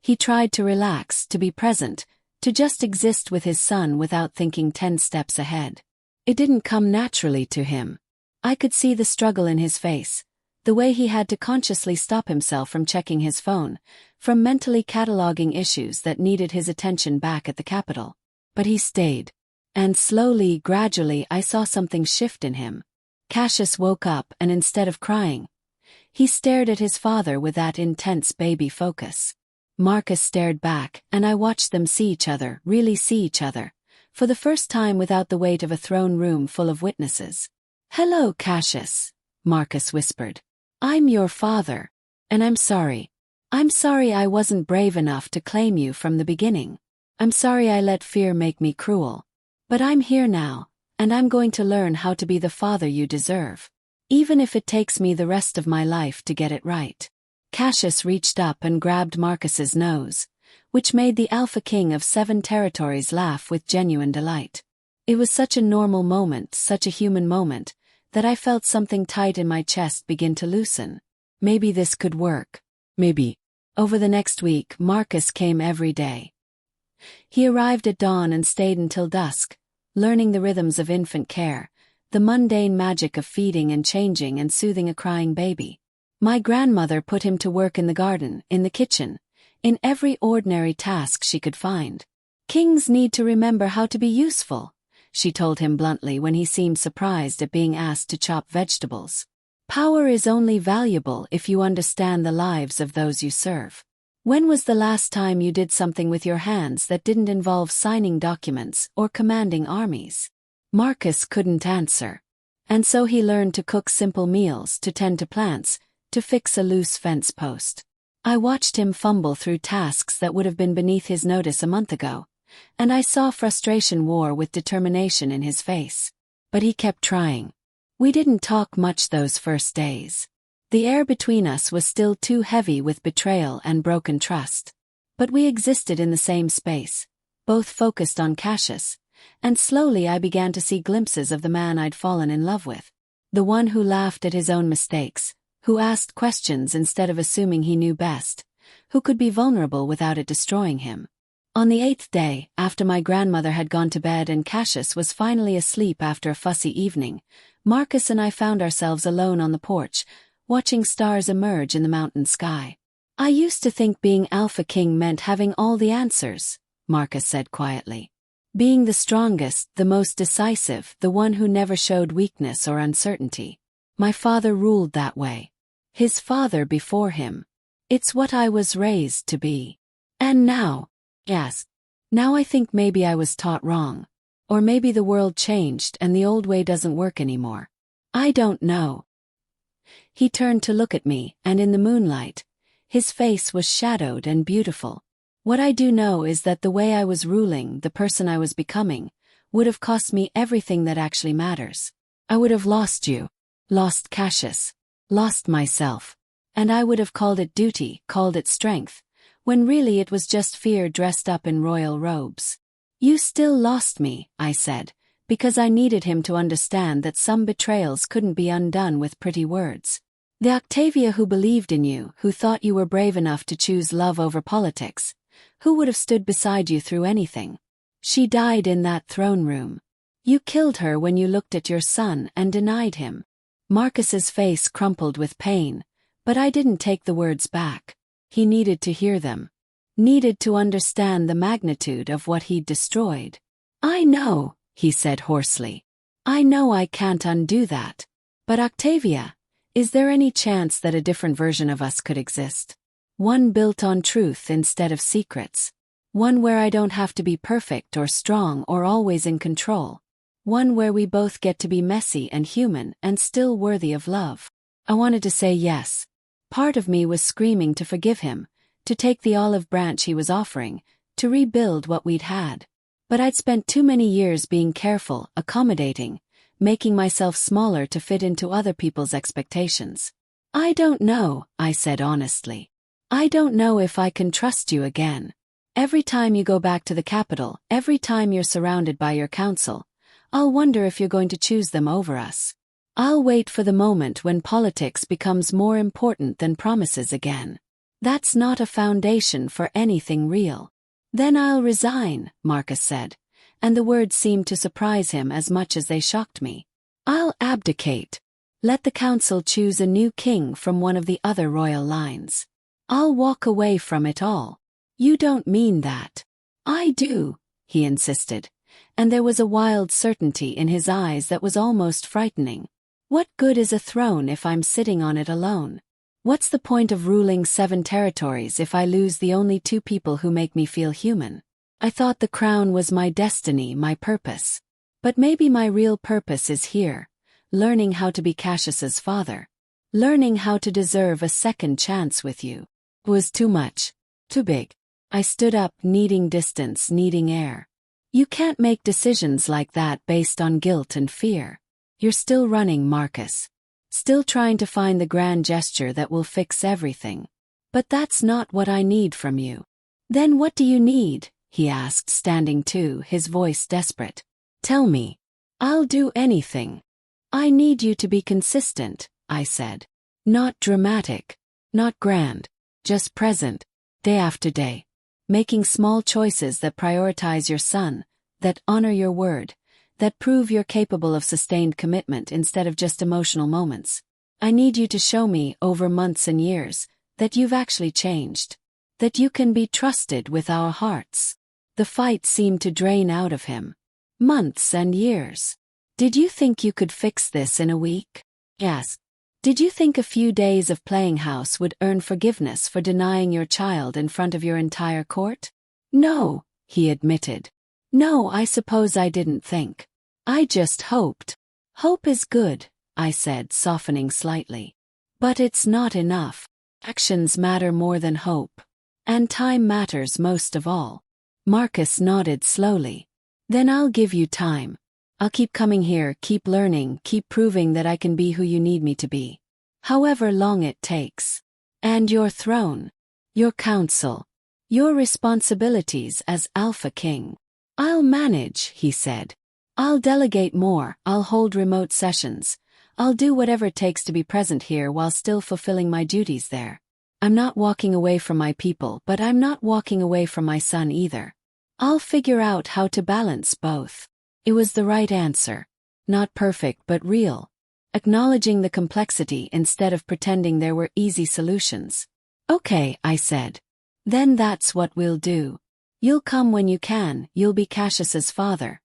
A: He tried to relax, to be present, to just exist with his son without thinking 10 steps ahead. It didn't come naturally to him. I could see the struggle in his face, the way he had to consciously stop himself from checking his phone, from mentally cataloging issues that needed his attention back at the Capitol. But he stayed. And slowly, gradually, I saw something shift in him. Cassius woke up and instead of crying, he stared at his father with that intense baby focus. Marcus stared back, and I watched them see each other, really see each other, for the first time without the weight of a throne room full of witnesses. Hello, Cassius, Marcus whispered. I'm your father. And I'm sorry. I'm sorry I wasn't brave enough to claim you from the beginning. I'm sorry I let fear make me cruel. But I'm here now, and I'm going to learn how to be the father you deserve. Even if it takes me the rest of my life to get it right. Cassius reached up and grabbed Marcus's nose, which made the Alpha King of 7 territories laugh with genuine delight. It was such a normal moment, such a human moment, that I felt something tight in my chest begin to loosen. Maybe this could work. Maybe. Over the next week, Marcus came every day. He arrived at dawn and stayed until dusk, learning the rhythms of infant care, the mundane magic of feeding and changing and soothing a crying baby. My grandmother put him to work in the garden, in the kitchen, in every ordinary task she could find. Kings need to remember how to be useful, she told him bluntly when he seemed surprised at being asked to chop vegetables. Power is only valuable if you understand the lives of those you serve. When was the last time you did something with your hands that didn't involve signing documents or commanding armies? Marcus couldn't answer. And so he learned to cook simple meals, to tend to plants, to fix a loose fence post. I watched him fumble through tasks that would have been beneath his notice a month ago, and I saw frustration war with determination in his face. But he kept trying. We didn't talk much those first days. The air between us was still too heavy with betrayal and broken trust. But we existed in the same space, both focused on Cassius, and slowly I began to see glimpses of the man I'd fallen in love with. The one who laughed at his own mistakes, who asked questions instead of assuming he knew best, who could be vulnerable without it destroying him. On the 8th day, after my grandmother had gone to bed and Cassius was finally asleep after a fussy evening, Marcus and I found ourselves alone on the porch, watching stars emerge in the mountain sky. "I used to think being Alpha King meant having all the answers," Marcus said quietly. "Being the strongest, the most decisive, the one who never showed weakness or uncertainty. My father ruled that way. His father before him. It's what I was raised to be. And now, yes, now I think maybe I was taught wrong. Or maybe the world changed and the old way doesn't work anymore. I don't know." He turned to look at me, and in the moonlight, his face was shadowed and beautiful. "What I do know is that the way I was ruling, the person I was becoming, would have cost me everything that actually matters. I would have lost you, lost Cassius, lost myself. And I would have called it duty, called it strength, when really it was just fear dressed up in royal robes. You still lost me," I said, because I needed him to understand that some betrayals couldn't be undone with pretty words. The Octavia who believed in you, who thought you were brave enough to choose love over politics, who would have stood beside you through anything. She died in that throne room. You killed her when you looked at your son and denied him. Marcus's face crumpled with pain, but I didn't take the words back. He needed to hear them. Needed to understand the magnitude of what he'd destroyed. "I know," he said hoarsely. "I know I can't undo that. But Octavia, is there any chance that a different version of us could exist? One built on truth instead of secrets. One where I don't have to be perfect or strong or always in control. One where we both get to be messy and human and still worthy of love." I wanted to say yes. Part of me was screaming to forgive him, to take the olive branch he was offering, to rebuild what we'd had. But I'd spent too many years being careful, accommodating, making myself smaller to fit into other people's expectations. "I don't know," I said honestly. "I don't know if I can trust you again. Every time you go back to the capital, every time you're surrounded by your council, I'll wonder if you're going to choose them over us. I'll wait for the moment when politics becomes more important than promises again. That's not a foundation for anything real." "Then I'll resign," Marcus said, and the words seemed to surprise him as much as they shocked me. "I'll abdicate. Let the council choose a new king from one of the other royal lines. I'll walk away from it all." "You don't mean that." "I do," he insisted, and there was a wild certainty in his eyes that was almost frightening. "What good is a throne if I'm sitting on it alone? What's the point of ruling 7 territories if I lose the only 2 people who make me feel human? I thought the crown was my destiny, my purpose. But maybe my real purpose is here, learning how to be Cassius's father. Learning how to deserve a second chance with you." It was too much. Too big. I stood up, needing distance, needing air. "You can't make decisions like that based on guilt and fear. You're still running, Marcus. Still trying to find the grand gesture that will fix everything. But that's not what I need from you." "Then what do you need?" he asked, standing too, his voice desperate. "Tell me. I'll do anything." "I need you to be consistent," I said. "Not dramatic. Not grand. Just present. Day after day. Making small choices that prioritize your son, that honor your word, that prove you're capable of sustained commitment instead of just emotional moments. I need you to show me, over months and years, that you've actually changed. That you can be trusted with our hearts." The fight seemed to drain out of him. "Months and years. Did you think you could fix this in a week?" "Yes. Did you think a few days of playing house would earn forgiveness for denying your child in front of your entire court?" "No," he admitted. "No, I suppose I didn't think. I just hoped." "Hope is good," I said, softening slightly. "But it's not enough. Actions matter more than hope. And time matters most of all." Marcus nodded slowly. "Then I'll give you time. I'll keep coming here, keep learning, keep proving that I can be who you need me to be. However long it takes. And your throne. Your council. Your responsibilities as Alpha King. I'll manage," he said. "I'll delegate more, I'll hold remote sessions. I'll do whatever it takes to be present here while still fulfilling my duties there. I'm not walking away from my people, but I'm not walking away from my son either. I'll figure out how to balance both. It was the right answer. Not perfect but real. Acknowledging the complexity instead of pretending there were easy solutions. Okay, I said. Then that's what we'll do. You'll come when you can, you'll be Cassius's father.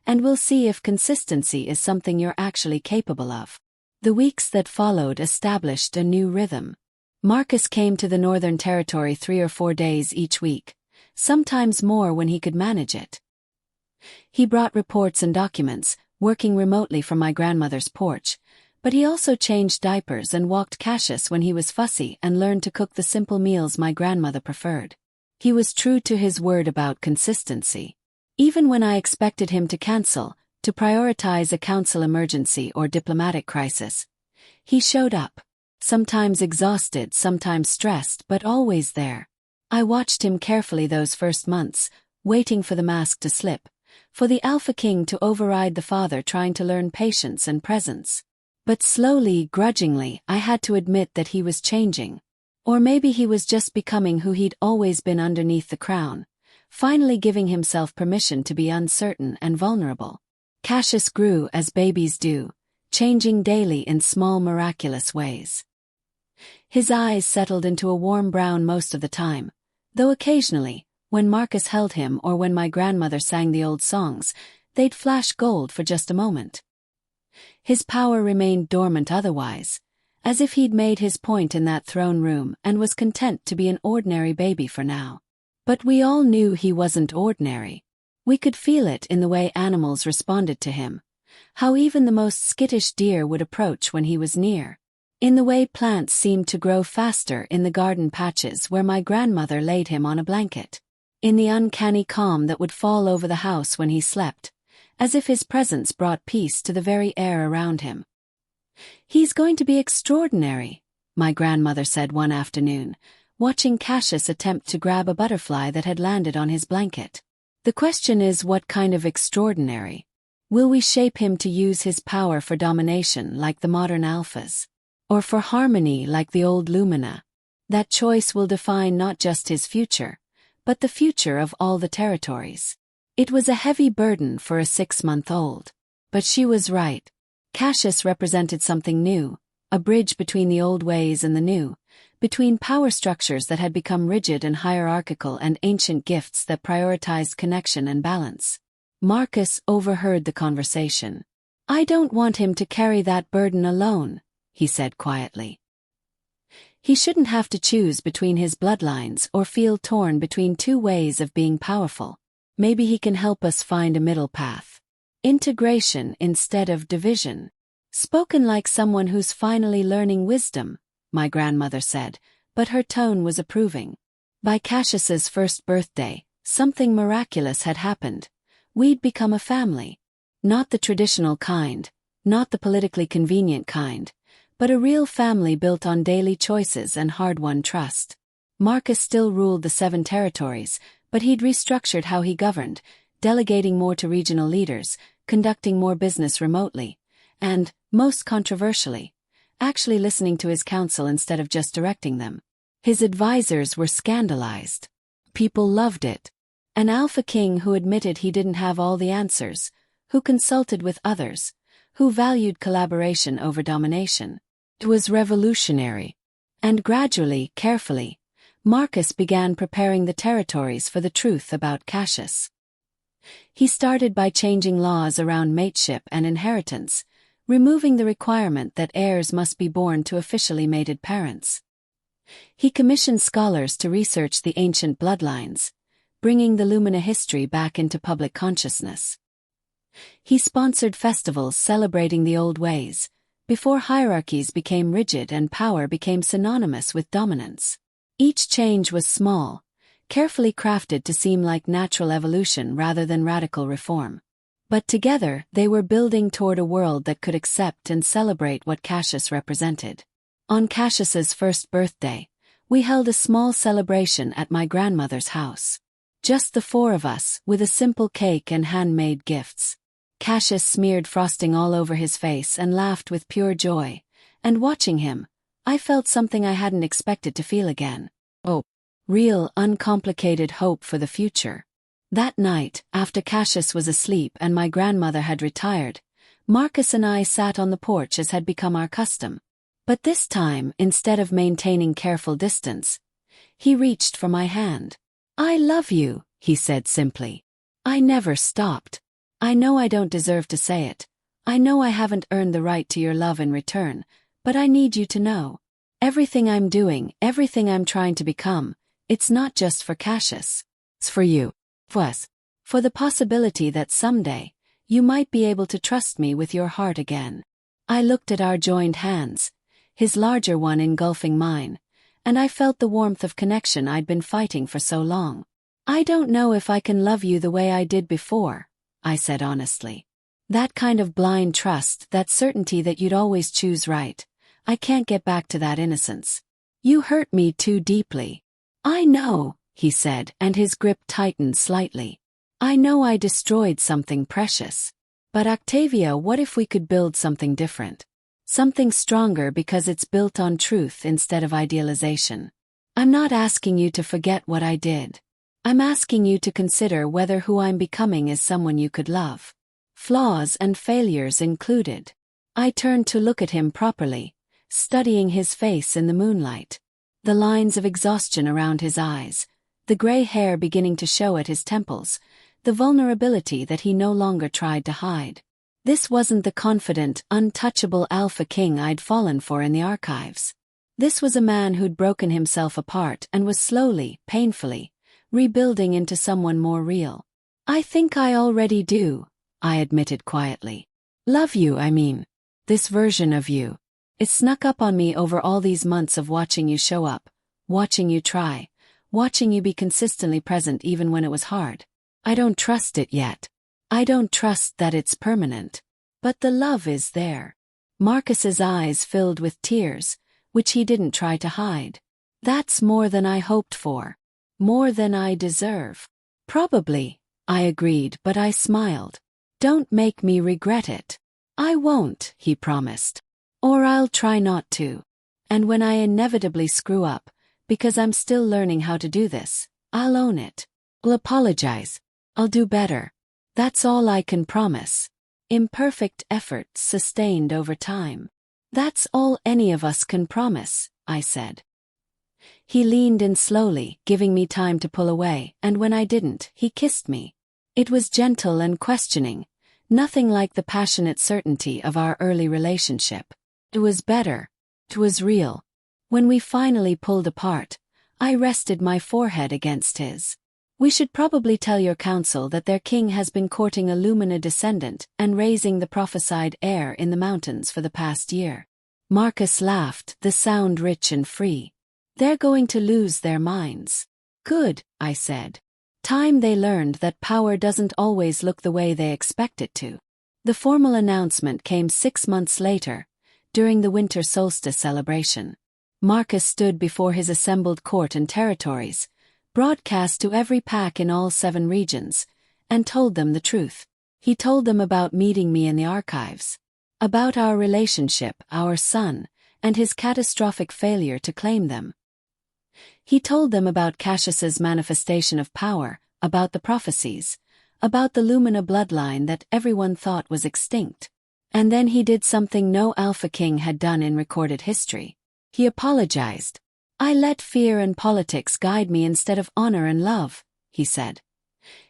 A: And we'll see if consistency is something you're actually capable of. The weeks that followed established a new rhythm. Marcus came to the Northern Territory 3 or 4 days each week, sometimes more when he could manage it. He brought reports and documents, working remotely from my grandmother's porch, but he also changed diapers and walked Cassius when he was fussy and learned to cook the simple meals my grandmother preferred. He was true to his word about consistency. Even when I expected him to cancel, to prioritize a council emergency or diplomatic crisis, he showed up. Sometimes exhausted, sometimes stressed, but always there. I watched him carefully those first months, waiting for the mask to slip, for the Alpha King to override the father trying to learn patience and presence. But slowly, grudgingly, I had to admit that he was changing. Or maybe he was just becoming who he'd always been underneath the crown, finally giving himself permission to be uncertain and vulnerable. Cassius grew as babies do, changing daily in small miraculous ways. His eyes settled into a warm brown most of the time, though occasionally, when Marcus held him or when my grandmother sang the old songs, they'd flash gold for just a moment. His power remained dormant otherwise, as if he'd made his point in that throne room and was content to be an ordinary baby for now. But we all knew he wasn't ordinary. We could feel it in the way animals responded to him, how even the most skittish deer would approach when he was near. In the way plants seemed to grow faster in the garden patches where my grandmother laid him on a blanket. In the uncanny calm that would fall over the house when he slept, as if his presence brought peace to the very air around him. "He's going to be extraordinary," my grandmother said one afternoon, watching Cassius attempt to grab a butterfly that had landed on his blanket. "The question is, what kind of extraordinary? Will we shape him to use his power for domination like the modern alphas? Or for harmony like the old Lumina? That choice will define not just his future, but the future of all the territories." It was a heavy burden for a 6-month-old. But she was right. Cassius represented something new, a bridge between the old ways and the new, between power structures that had become rigid and hierarchical and ancient gifts that prioritized connection and balance. Marcus overheard the conversation. "I don't want him to carry that burden alone," he said quietly. "He shouldn't have to choose between his bloodlines or feel torn between two ways of being powerful. Maybe he can help us find a middle path. Integration instead of division." Spoken like someone who's finally learning wisdom, my grandmother said, but her tone was approving. By Cassius's first birthday, something miraculous had happened. We'd become a family. Not the traditional kind, not the politically convenient kind, but a real family built on daily choices and hard-won trust. Marcus still ruled the 7 territories, but he'd restructured how he governed, delegating more to regional leaders, conducting more business remotely, and, most controversially, actually listening to his council instead of just directing them. His advisors were scandalized. People loved it. An Alpha King who admitted he didn't have all the answers, who consulted with others, who valued collaboration over domination. It was revolutionary. And gradually, carefully, Marcus began preparing the territories for the truth about Cassius. He started by changing laws around mateship and inheritance, removing the requirement that heirs must be born to officially mated parents. He commissioned scholars to research the ancient bloodlines, bringing the Lumina history back into public consciousness. He sponsored festivals celebrating the old ways, before hierarchies became rigid and power became synonymous with dominance. Each change was small, carefully crafted to seem like natural evolution rather than radical reform. But together, they were building toward a world that could accept and celebrate what Cassius represented. On Cassius's first birthday, we held a small celebration at my grandmother's house. Just the 4 of us, with a simple cake and handmade gifts. Cassius smeared frosting all over his face and laughed with pure joy, and watching him, I felt something I hadn't expected to feel again. Oh, real, uncomplicated hope for the future. That night, after Cassius was asleep and my grandmother had retired, Marcus and I sat on the porch as had become our custom. But this time, instead of maintaining careful distance, he reached for my hand. "I love you," he said simply. I never stopped. "I know I don't deserve to say it. I know I haven't earned the right to your love in return, but I need you to know. Everything I'm doing, everything I'm trying to become, it's not just for Cassius. It's for you. For the possibility that someday, you might be able to trust me with your heart again." I looked at our joined hands, his larger one engulfing mine, and I felt the warmth of connection I'd been fighting for so long. "I don't know if I can love you the way I did before," I said honestly. "That kind of blind trust, that certainty that you'd always choose right. I can't get back to that innocence. You hurt me too deeply." "I know," he said, and his grip tightened slightly. "I know I destroyed something precious. But Octavia, what if we could build something different? Something stronger because it's built on truth instead of idealization. I'm not asking you to forget what I did. I'm asking you to consider whether who I'm becoming is someone you could love. Flaws and failures included." I turned to look at him properly, studying his face in the moonlight. The lines of exhaustion around his eyes, the gray hair beginning to show at his temples, the vulnerability that he no longer tried to hide. This wasn't the confident, untouchable alpha king I'd fallen for in the archives. This was a man who'd broken himself apart and was slowly, painfully, rebuilding into someone more real. "I think I already do," I admitted quietly. "Love you, I mean. This version of you. It snuck up on me over all these months of watching you show up, watching you try, watching you be consistently present even when it was hard. I don't trust it yet. I don't trust that it's permanent. But the love is there." Marcus's eyes filled with tears, which he didn't try to hide. "That's more than I hoped for. More than I deserve." "Probably," I agreed, but I smiled. "Don't make me regret it." "I won't," he promised. "Or I'll try not to. And when I inevitably screw up, because I'm still learning how to do this, I'll own it. I'll apologize. I'll do better. That's all I can promise. Imperfect effort sustained over time. That's all any of us can promise," I said. He leaned in slowly, giving me time to pull away, and when I didn't, he kissed me. It was gentle and questioning, nothing like the passionate certainty of our early relationship. It was better. It was real. When we finally pulled apart, I rested my forehead against his. "We should probably tell your council that their king has been courting a Lumina descendant and raising the prophesied heir in the mountains for the past year." Marcus laughed, the sound rich and free. "They're going to lose their minds." "Good," I said. "Time they learned that power doesn't always look the way they expect it to." The formal announcement came 6 months later, during the winter solstice celebration. Marcus stood before his assembled court and territories, broadcast to every pack in all 7 regions, and told them the truth. He told them about meeting me in the archives, about our relationship, our son, and his catastrophic failure to claim them. He told them about Cassius's manifestation of power, about the prophecies, about the Lumina bloodline that everyone thought was extinct. And then he did something no Alpha King had done in recorded history. He apologized. "I let fear and politics guide me instead of honor and love," he said,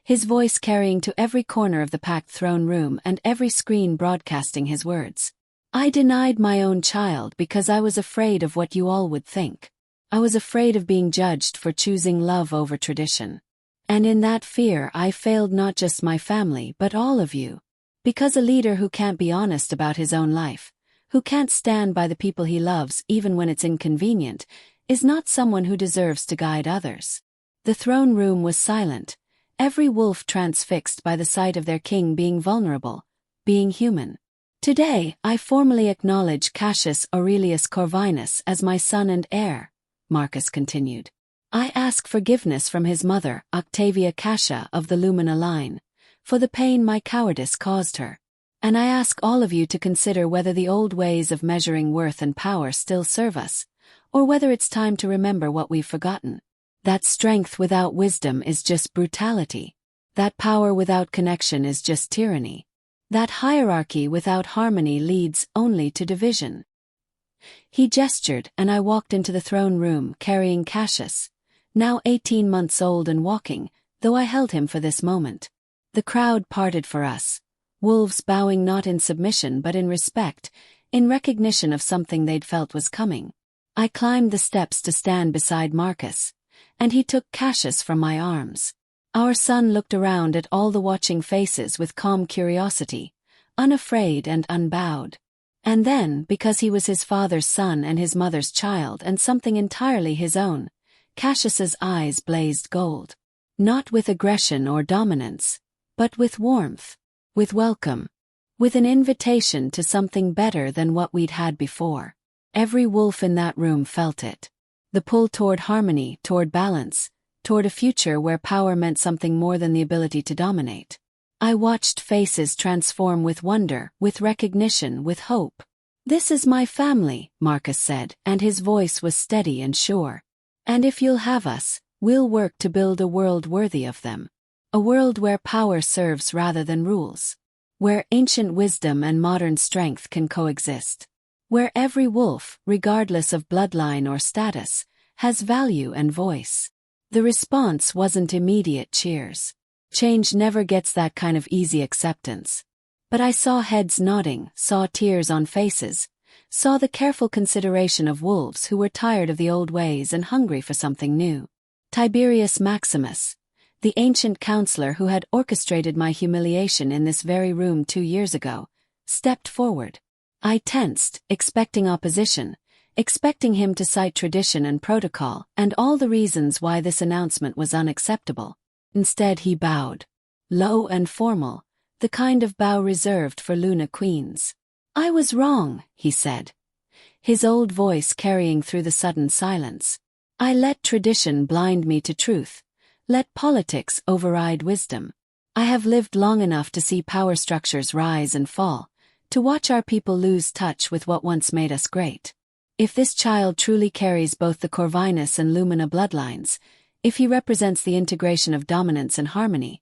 A: his voice carrying to every corner of the packed throne room and every screen broadcasting his words. "I denied my own child because I was afraid of what you all would think. I was afraid of being judged for choosing love over tradition. And in that fear I failed not just my family but all of you. Because a leader who can't be honest about his own life, who can't stand by the people he loves even when it's inconvenient, is not someone who deserves to guide others." The throne room was silent, every wolf transfixed by the sight of their king being vulnerable, being human. "Today, I formally acknowledge Cassius Aurelius Corvinus as my son and heir," Marcus continued. "I ask forgiveness from his mother, Octavia Cassia of the Lumina line, for the pain my cowardice caused her. And I ask all of you to consider whether the old ways of measuring worth and power still serve us, or whether it's time to remember what we've forgotten. That strength without wisdom is just brutality. That power without connection is just tyranny. That hierarchy without harmony leads only to division. He gestured, and I walked into the throne room carrying Cassius, now 18 months old and walking, though I held him for this moment. The crowd parted for us, wolves bowing not in submission but in respect, in recognition of something they'd felt was coming. I climbed the steps to stand beside Marcus, and he took Cassius from my arms. Our son looked around at all the watching faces with calm curiosity, unafraid and unbowed. And then, because he was his father's son and his mother's child and something entirely his own, Cassius's eyes blazed gold. Not with aggression or dominance, but with warmth, with welcome, with an invitation to something better than what we'd had before. Every wolf in that room felt it. The pull toward harmony, toward balance, toward a future where power meant something more than the ability to dominate. I watched faces transform with wonder, with recognition, with hope. "This is my family," Marcus said, and his voice was steady and sure. "And if you'll have us, we'll work to build a world worthy of them. A world where power serves rather than rules. Where ancient wisdom and modern strength can coexist. Where every wolf, regardless of bloodline or status, has value and voice." The response wasn't immediate cheers. Change never gets that kind of easy acceptance. But I saw heads nodding, saw tears on faces, saw the careful consideration of wolves who were tired of the old ways and hungry for something new. Tiberius Maximus, the ancient counselor who had orchestrated my humiliation in this very room 2 years ago, stepped forward. I tensed, expecting opposition, expecting him to cite tradition and protocol and all the reasons why this announcement was unacceptable. Instead he bowed. Low and formal, the kind of bow reserved for Luna queens. "I was wrong," he said, his old voice carrying through the sudden silence. "I let tradition blind me to truth, let politics override wisdom. I have lived long enough to see power structures rise and fall, to watch our people lose touch with what once made us great. If this child truly carries both the Corvinus and Lumina bloodlines, if he represents the integration of dominance and harmony,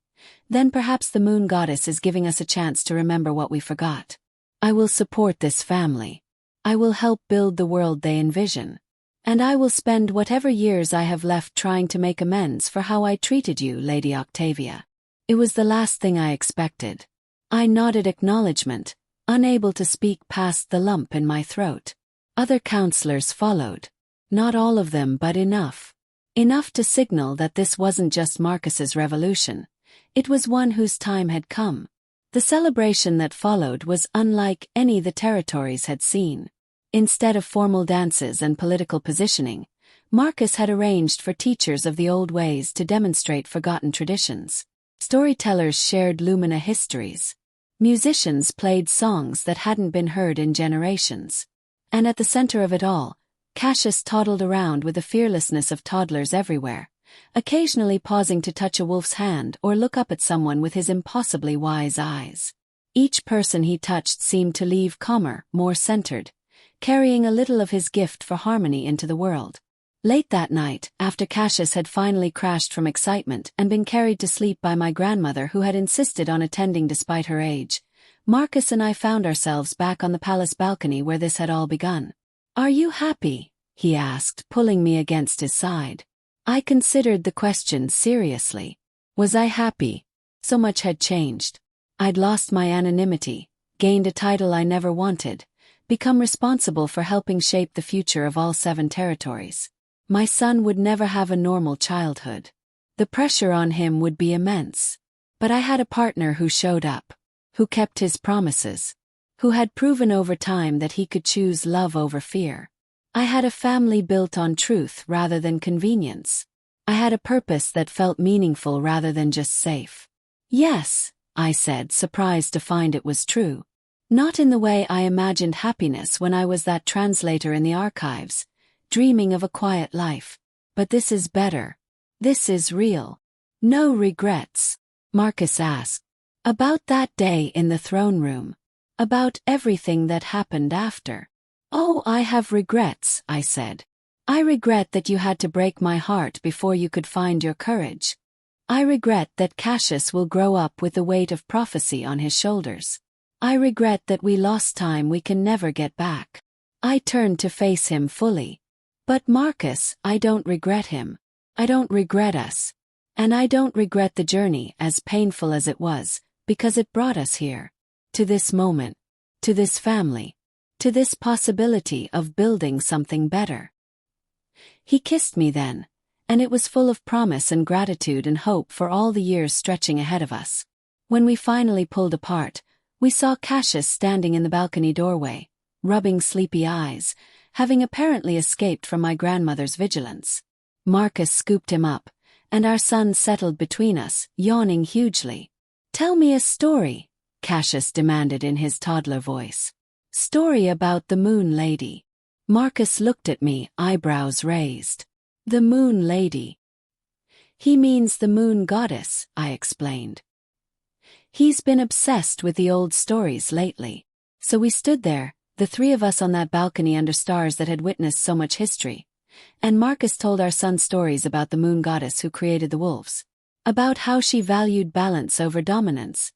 A: then perhaps the moon goddess is giving us a chance to remember what we forgot. I will support this family. I will help build the world they envision. And I will spend whatever years I have left trying to make amends for how I treated you, Lady Octavia." It was the last thing I expected. I nodded acknowledgement, unable to speak past the lump in my throat. Other counselors followed. Not all of them, but enough. Enough to signal that this wasn't just Marcus's revolution. It was one whose time had come. The celebration that followed was unlike any the territories had seen. Instead of formal dances and political positioning, Marcus had arranged for teachers of the old ways to demonstrate forgotten traditions. Storytellers shared Lumina histories. Musicians played songs that hadn't been heard in generations. And at the center of it all, Cassius toddled around with the fearlessness of toddlers everywhere, occasionally pausing to touch a wolf's hand or look up at someone with his impossibly wise eyes. Each person he touched seemed to leave calmer, more centered, carrying a little of his gift for harmony into the world. Late that night, after Cassius had finally crashed from excitement and been carried to sleep by my grandmother who had insisted on attending despite her age, Marcus and I found ourselves back on the palace balcony where this had all begun. "Are you happy?" he asked, pulling me against his side. I considered the question seriously. Was I happy? So much had changed. I'd lost my anonymity, gained a title I never wanted, become responsible for helping shape the future of all 7 territories. My son would never have a normal childhood. The pressure on him would be immense. But I had a partner who showed up, who kept his promises, who had proven over time that he could choose love over fear. I had a family built on truth rather than convenience. I had a purpose that felt meaningful rather than just safe. "Yes," I said, surprised to find it was true. Not in the way I imagined happiness when I was that translator in the archives, dreaming of a quiet life. But this is better. This is real. "No regrets?" Marcus asked. "About that day in the throne room?" About everything that happened after. Oh, I have regrets, I said. I regret that you had to break my heart before you could find your courage. I regret that Cassius will grow up with the weight of prophecy on his shoulders. I regret that we lost time we can never get back. I turned to face him fully. But Marcus, I don't regret him. I don't regret us. And I don't regret the journey, as painful as it was, because it brought us here. To this moment. To this family. To this possibility of building something better. He kissed me then, and it was full of promise and gratitude and hope for all the years stretching ahead of us. When we finally pulled apart, we saw Cassius standing in the balcony doorway, rubbing sleepy eyes, having apparently escaped from my grandmother's vigilance. Marcus scooped him up, and our son settled between us, yawning hugely. "Tell me a story," Cassius demanded in his toddler voice. "Story about the Moon Lady." Marcus looked at me, eyebrows raised. "The Moon Lady." "He means the Moon Goddess," I explained. "He's been obsessed with the old stories lately." So we stood there, the three of us on that balcony under stars that had witnessed so much history. And Marcus told our son stories about the Moon Goddess who created the wolves. About how she valued balance over dominance,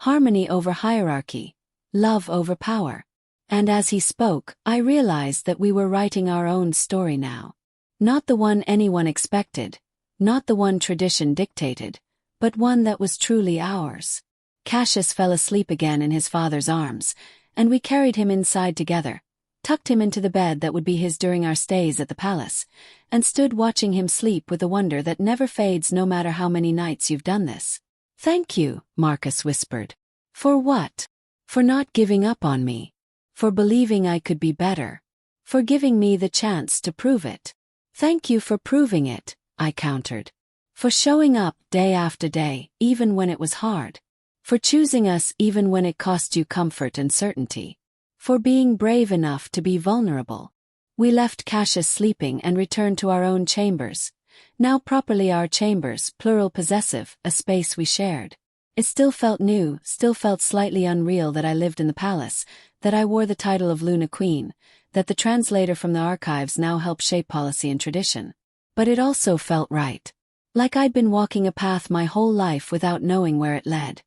A: harmony over hierarchy, love over power. And as he spoke, I realized that we were writing our own story now. Not the one anyone expected, not the one tradition dictated, but one that was truly ours. Cassius fell asleep again in his father's arms, and we carried him inside together, tucked him into the bed that would be his during our stays at the palace, and stood watching him sleep with a wonder that never fades no matter how many nights you've done this. "Thank you," Marcus whispered. "For what?" "For not giving up on me. For believing I could be better. For giving me the chance to prove it." "Thank you for proving it," I countered. "For showing up day after day, even when it was hard. For choosing us even when it cost you comfort and certainty. For being brave enough to be vulnerable." We left Cassius sleeping and returned to our own chambers. Now properly our chambers, plural possessive, a space we shared. It still felt new, still felt slightly unreal that I lived in the palace, that I wore the title of Luna Queen, that the translator from the archives now helped shape policy and tradition. But it also felt right. Like I'd been walking a path my whole life without knowing where it led.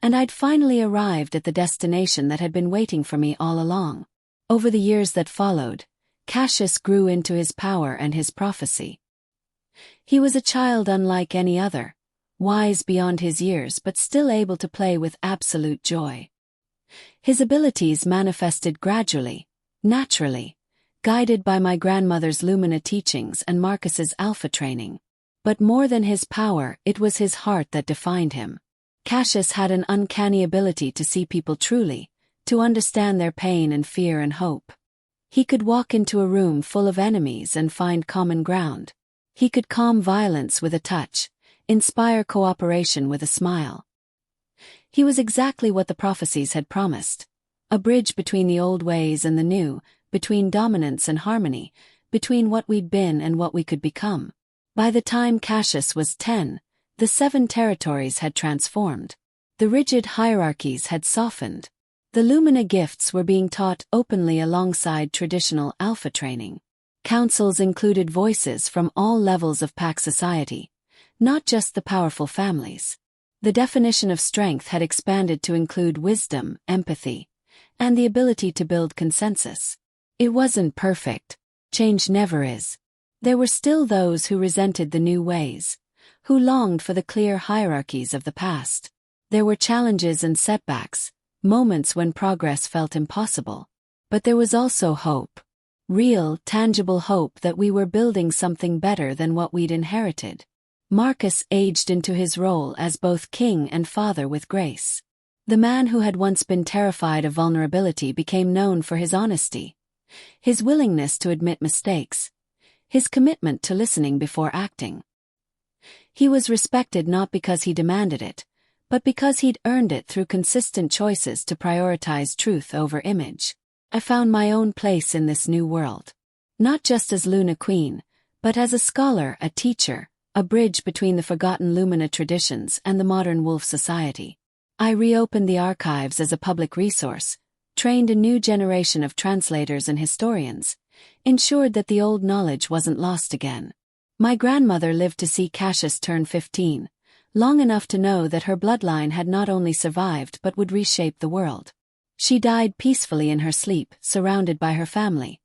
A: And I'd finally arrived at the destination that had been waiting for me all along. Over the years that followed, Cassius grew into his power and his prophecy. He was a child unlike any other, wise beyond his years but still able to play with absolute joy. His abilities manifested gradually, naturally, guided by my grandmother's Lumina teachings and Marcus's Alpha training. But more than his power, it was his heart that defined him. Cassius had an uncanny ability to see people truly, to understand their pain and fear and hope. He could walk into a room full of enemies and find common ground. He could calm violence with a touch, inspire cooperation with a smile. He was exactly what the prophecies had promised. A bridge between the old ways and the new, between dominance and harmony, between what we'd been and what we could become. By the time Cassius was 10, the 7 territories had transformed. The rigid hierarchies had softened. The Lumina gifts were being taught openly alongside traditional Alpha training. Councils included voices from all levels of pack society, not just the powerful families. The definition of strength had expanded to include wisdom, empathy, and the ability to build consensus. It wasn't perfect. Change never is. There were still those who resented the new ways, who longed for the clear hierarchies of the past. There were challenges and setbacks, moments when progress felt impossible. But there was also hope. Real, tangible hope that we were building something better than what we'd inherited. Marcus aged into his role as both king and father with grace. The man who had once been terrified of vulnerability became known for his honesty, his willingness to admit mistakes, his commitment to listening before acting. He was respected not because he demanded it, but because he'd earned it through consistent choices to prioritize truth over image. I found my own place in this new world. Not just as Luna Queen, but as a scholar, a teacher, a bridge between the forgotten Lumina traditions and the modern wolf society. I reopened the archives as a public resource, trained a new generation of translators and historians, ensured that the old knowledge wasn't lost again. My grandmother lived to see Cassius turn 15, long enough to know that her bloodline had not only survived but would reshape the world. She died peacefully in her sleep, surrounded by her family.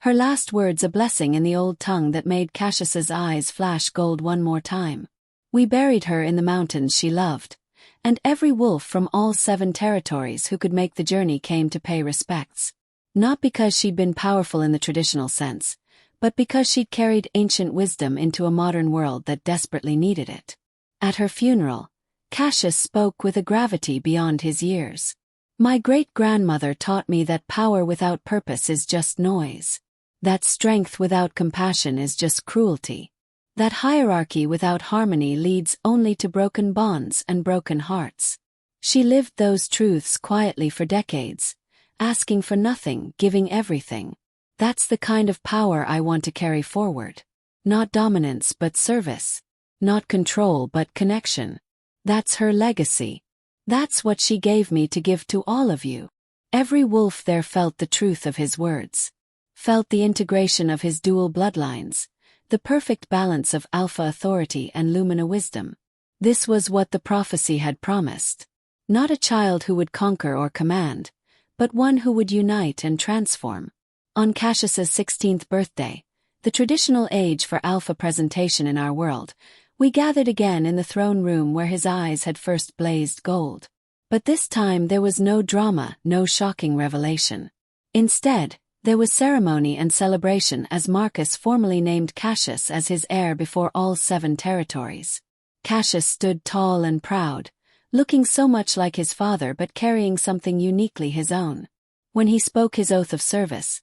A: Her last words a blessing in the old tongue that made Cassius's eyes flash gold one more time. We buried her in the mountains she loved, and every wolf from all 7 territories who could make the journey came to pay respects. Not because she'd been powerful in the traditional sense, but because she'd carried ancient wisdom into a modern world that desperately needed it. At her funeral, Cassius spoke with a gravity beyond his years. My great-grandmother taught me that power without purpose is just noise. That strength without compassion is just cruelty. That hierarchy without harmony leads only to broken bonds and broken hearts. She lived those truths quietly for decades, asking for nothing, giving everything. That's the kind of power I want to carry forward. Not dominance but service. Not control but connection. That's her legacy. That's what she gave me to give to all of you. Every wolf there felt the truth of his words. Felt the integration of his dual bloodlines. The perfect balance of alpha authority and lumina wisdom. This was what the prophecy had promised. Not a child who would conquer or command, but one who would unite and transform. On Cassius's 16th birthday, the traditional age for alpha presentation in our world, we gathered again in the throne room where his eyes had first blazed gold. But this time there was no drama, no shocking revelation. Instead, there was ceremony and celebration as Marcus formally named Cassius as his heir before all 7 territories. Cassius stood tall and proud, looking so much like his father but carrying something uniquely his own. When he spoke his oath of service,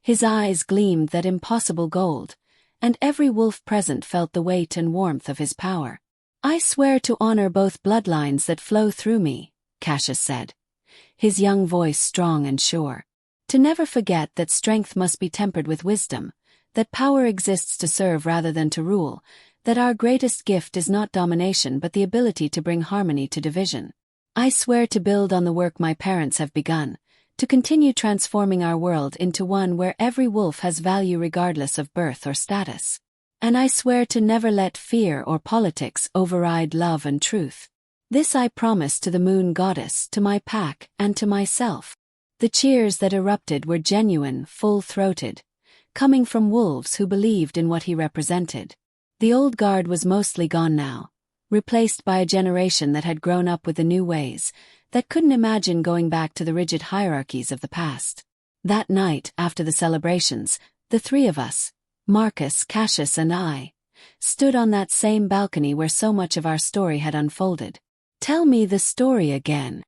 A: his eyes gleamed that impossible gold, and every wolf present felt the weight and warmth of his power. I swear to honor both bloodlines that flow through me, Cassius said, his young voice strong and sure. To never forget that strength must be tempered with wisdom, that power exists to serve rather than to rule, that our greatest gift is not domination but the ability to bring harmony to division. I swear to build on the work my parents have begun, to continue transforming our world into one where every wolf has value regardless of birth or status. And I swear to never let fear or politics override love and truth. This I promise to the moon goddess, to my pack, and to myself. The cheers that erupted were genuine, full-throated, coming from wolves who believed in what he represented. The old guard was mostly gone now, replaced by a generation that had grown up with the new ways, that couldn't imagine going back to the rigid hierarchies of the past. That night, after the celebrations, the 3 of us, Marcus, Cassius and I, stood on that same balcony where so much of our story had unfolded. "Tell me the story again,"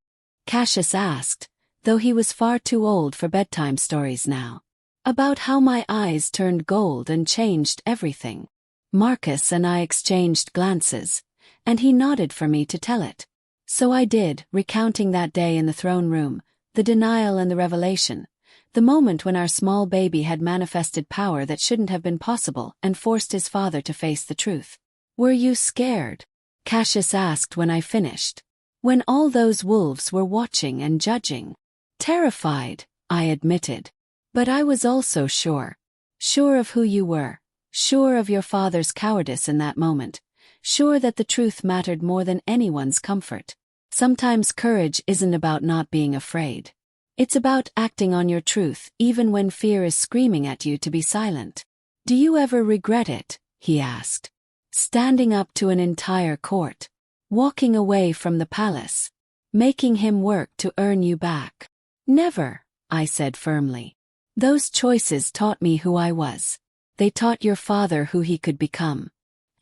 A: Cassius asked, though he was far too old for bedtime stories now. "About how my eyes turned gold and changed everything." Marcus and I exchanged glances, and he nodded for me to tell it. So I did, recounting that day in the throne room, the denial and the revelation, the moment when our small baby had manifested power that shouldn't have been possible and forced his father to face the truth. "Were you scared?" Cassius asked when I finished. "When all those wolves were watching and judging?" "Terrified," I admitted. "But I was also sure. Sure of who you were. Sure of your father's cowardice in that moment. Sure that the truth mattered more than anyone's comfort. Sometimes courage isn't about not being afraid. It's about acting on your truth even when fear is screaming at you to be silent." "Do you ever regret it?" he asked. "Standing up to an entire court. Walking away from the palace. Making him work to earn you back." "Never," I said firmly. "Those choices taught me who I was. They taught your father who he could become.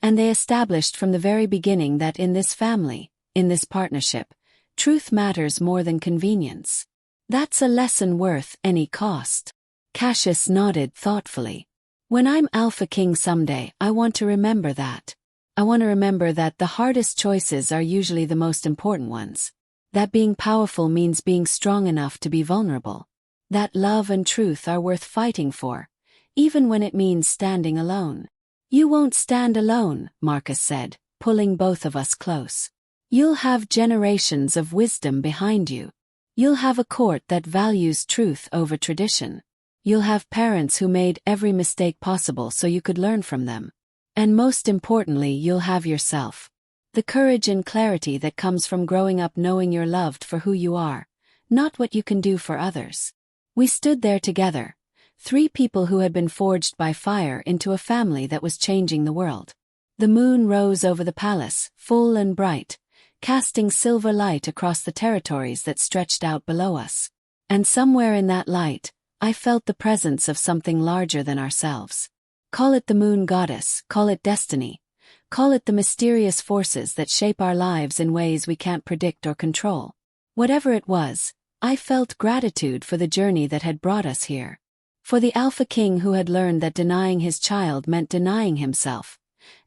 A: And they established from the very beginning that in this family, in this partnership, truth matters more than convenience. That's a lesson worth any cost." Cassius nodded thoughtfully. "When I'm Alpha King someday, I want to remember that. I want to remember that the hardest choices are usually the most important ones. That being powerful means being strong enough to be vulnerable. That love and truth are worth fighting for, even when it means standing alone." "You won't stand alone," Marcus said, pulling both of us close. "You'll have generations of wisdom behind you. You'll have a court that values truth over tradition. You'll have parents who made every mistake possible so you could learn from them. And most importantly, you'll have yourself. The courage and clarity that comes from growing up knowing you're loved for who you are, not what you can do for others. We stood there together, 3 people who had been forged by fire into a family that was changing the world. The moon rose over the palace, full and bright, casting silver light across the territories that stretched out below us. And somewhere in that light, I felt the presence of something larger than ourselves. Call it the moon goddess, call it destiny, call it the mysterious forces that shape our lives in ways we can't predict or control. Whatever it was, I felt gratitude for the journey that had brought us here. For the Alpha King who had learned that denying his child meant denying himself,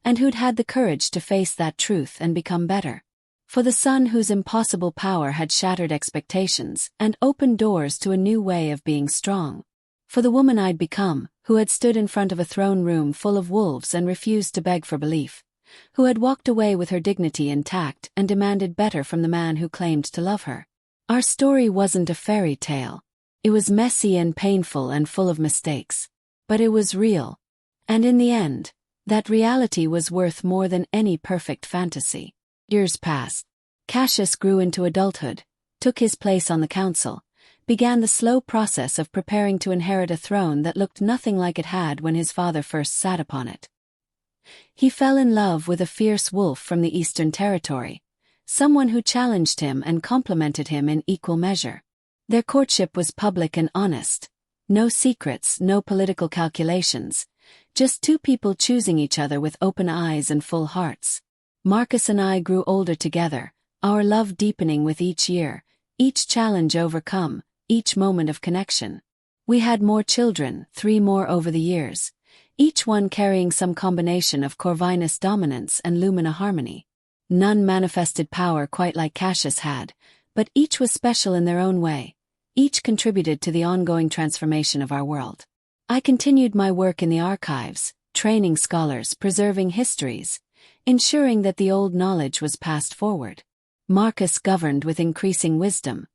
A: and who'd had the courage to face that truth and become better. For the son whose impossible power had shattered expectations and opened doors to a new way of being strong. For the woman I'd become, who had stood in front of a throne room full of wolves and refused to beg for belief, who had walked away with her dignity intact and demanded better from the man who claimed to love her. Our story wasn't a fairy tale. It was messy and painful and full of mistakes. But it was real. And in the end, that reality was worth more than any perfect fantasy. Years passed. Cassius grew into adulthood, took his place on the council, began the slow process of preparing to inherit a throne that looked nothing like it had when his father first sat upon it. He fell in love with a fierce wolf from the Eastern Territory, someone who challenged him and complimented him in equal measure. Their courtship was public and honest. No secrets, no political calculations, just 2 people choosing each other with open eyes and full hearts. Marcus and I grew older together, our love deepening with each year, each challenge overcome, each moment of connection. We had more children, 3 more over the years, each one carrying some combination of Corvinus dominance and Lumina harmony. None manifested power quite like Cassius had, but each was special in their own way. Each contributed to the ongoing transformation of our world. I continued my work in the archives, training scholars, preserving histories, ensuring that the old knowledge was passed forward. Marcus governed with increasing wisdom.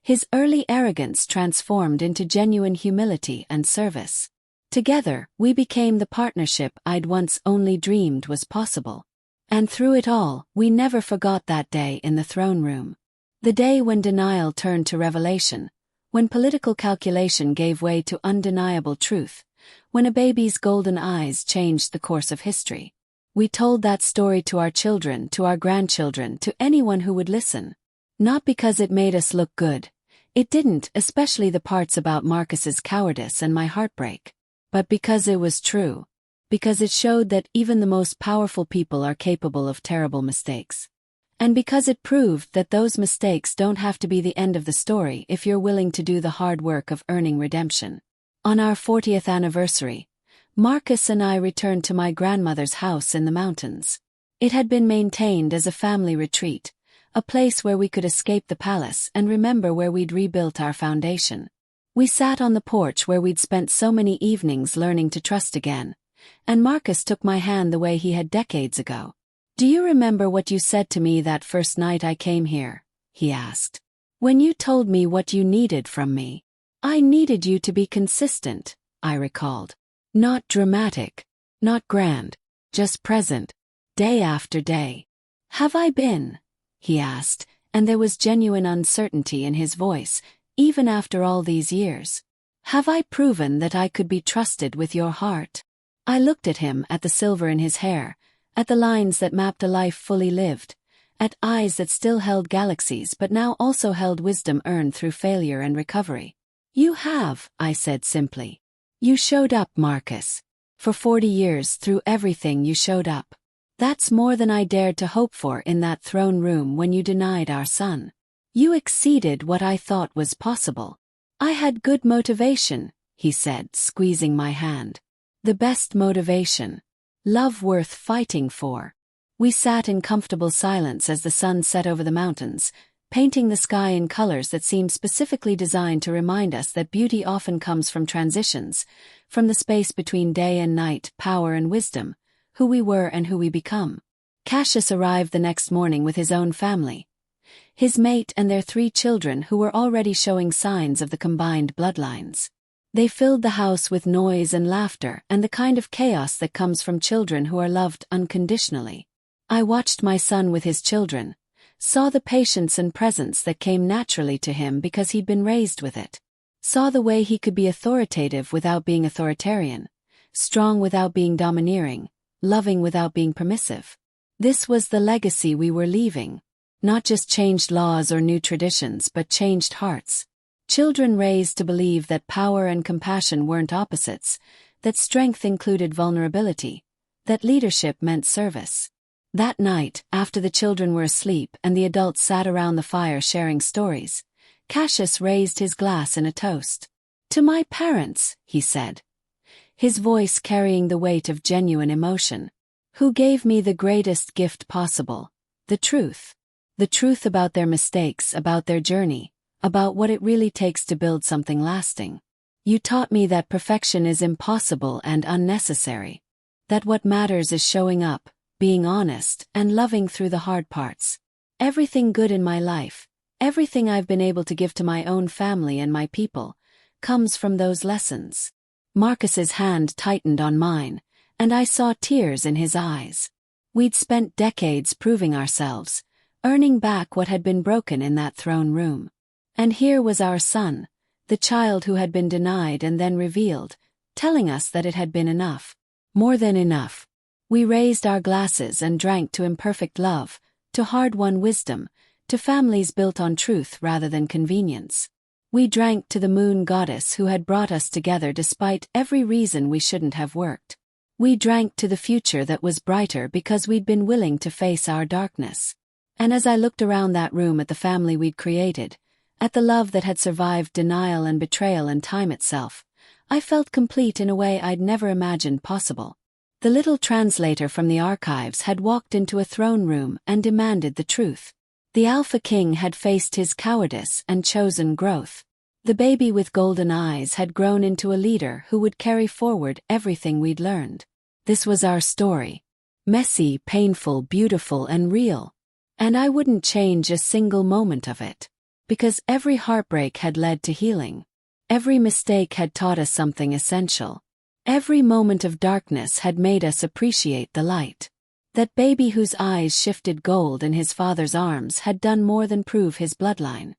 A: His early arrogance transformed into genuine humility and service. Together, we became the partnership I'd once only dreamed was possible. And through it all, we never forgot that day in the throne room. The day when denial turned to revelation, when political calculation gave way to undeniable truth, when a baby's golden eyes changed the course of history. We told that story to our children, to our grandchildren, to anyone who would listen. Not because it made us look good. It didn't, especially the parts about Marcus's cowardice and my heartbreak. But because it was true. Because it showed that even the most powerful people are capable of terrible mistakes. And because it proved that those mistakes don't have to be the end of the story if you're willing to do the hard work of earning redemption. On our 40th anniversary, Marcus and I returned to my grandmother's house in the mountains. It had been maintained as a family retreat, a place where we could escape the palace and remember where we'd rebuilt our foundation. We sat on the porch where we'd spent so many evenings learning to trust again, and Marcus took my hand the way he had decades ago. "Do you remember what you said to me that first night I came here?" he asked. "When you told me what you needed from me. I needed you to be consistent," I recalled. "Not dramatic, not grand, just present, day after day." "Have I been?" he asked, and there was genuine uncertainty in his voice, even after all these years. "Have I proven that I could be trusted with your heart?" I looked at him, at the silver in his hair, at the lines that mapped a life fully lived, at eyes that still held galaxies but now also held wisdom earned through failure and recovery. "You have," I said simply. "You showed up, Marcus. For 40 years, through everything you showed up. That's more than I dared to hope for in that throne room when you denied our son. You exceeded what I thought was possible." "I had good motivation," he said, squeezing my hand. "The best motivation. Love worth fighting for." We sat in comfortable silence as the sun set over the mountains, painting the sky in colors that seemed specifically designed to remind us that beauty often comes from transitions, from the space between day and night, power and wisdom, who we were and who we become. Cassius arrived the next morning with his own family. his mate and their 3 children who were already showing signs of the combined bloodlines. They filled the house with noise and laughter and the kind of chaos that comes from children who are loved unconditionally. I watched my son with his children, saw the patience and presence that came naturally to him because he'd been raised with it. Saw the way he could be authoritative without being authoritarian, strong without being domineering, loving without being permissive. This was the legacy we were leaving. Not just changed laws or new traditions, but changed hearts. Children raised to believe that power and compassion weren't opposites, that strength included vulnerability, that leadership meant service. That night, after the children were asleep and the adults sat around the fire sharing stories, Cassius raised his glass in a toast. "To my parents," he said, his voice carrying the weight of genuine emotion, "who gave me the greatest gift possible, the truth. The truth about their mistakes, about their journey, about what it really takes to build something lasting. You taught me that perfection is impossible and unnecessary. That what matters is showing up, being honest, and loving through the hard parts. Everything good in my life, everything I've been able to give to my own family and my people, comes from those lessons." Marcus's hand tightened on mine, and I saw tears in his eyes. We'd spent decades proving ourselves, earning back what had been broken in that throne room. And here was our son, the child who had been denied and then revealed, telling us that it had been enough. More than enough. We raised our glasses and drank to imperfect love, to hard-won wisdom, to families built on truth rather than convenience. We drank to the moon goddess who had brought us together despite every reason we shouldn't have worked. We drank to the future that was brighter because we'd been willing to face our darkness. And as I looked around that room at the family we'd created, at the love that had survived denial and betrayal and time itself, I felt complete in a way I'd never imagined possible. The little translator from the archives had walked into a throne room and demanded the truth. The Alpha King had faced his cowardice and chosen growth. The baby with golden eyes had grown into a leader who would carry forward everything we'd learned. This was our story. Messy, painful, beautiful, and real. And I wouldn't change a single moment of it. Because every heartbreak had led to healing. Every mistake had taught us something essential. Every moment of darkness had made us appreciate the light. That baby whose eyes shifted gold in his father's arms had done more than prove his bloodline.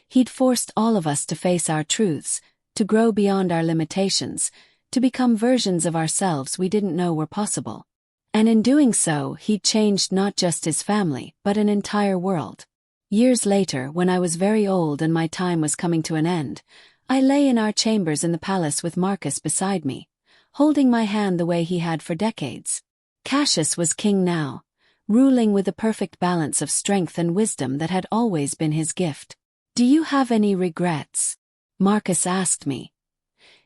A: He'd forced all of us to face our truths, to grow beyond our limitations, to become versions of ourselves we didn't know were possible. And in doing so, he'd changed not just his family, but an entire world. Years later, when I was very old and my time was coming to an end, I lay in our chambers in the palace with Marcus beside me, holding my hand the way he had for decades. Cassius was king now, ruling with the perfect balance of strength and wisdom that had always been his gift. "Do you have any regrets?" Marcus asked me.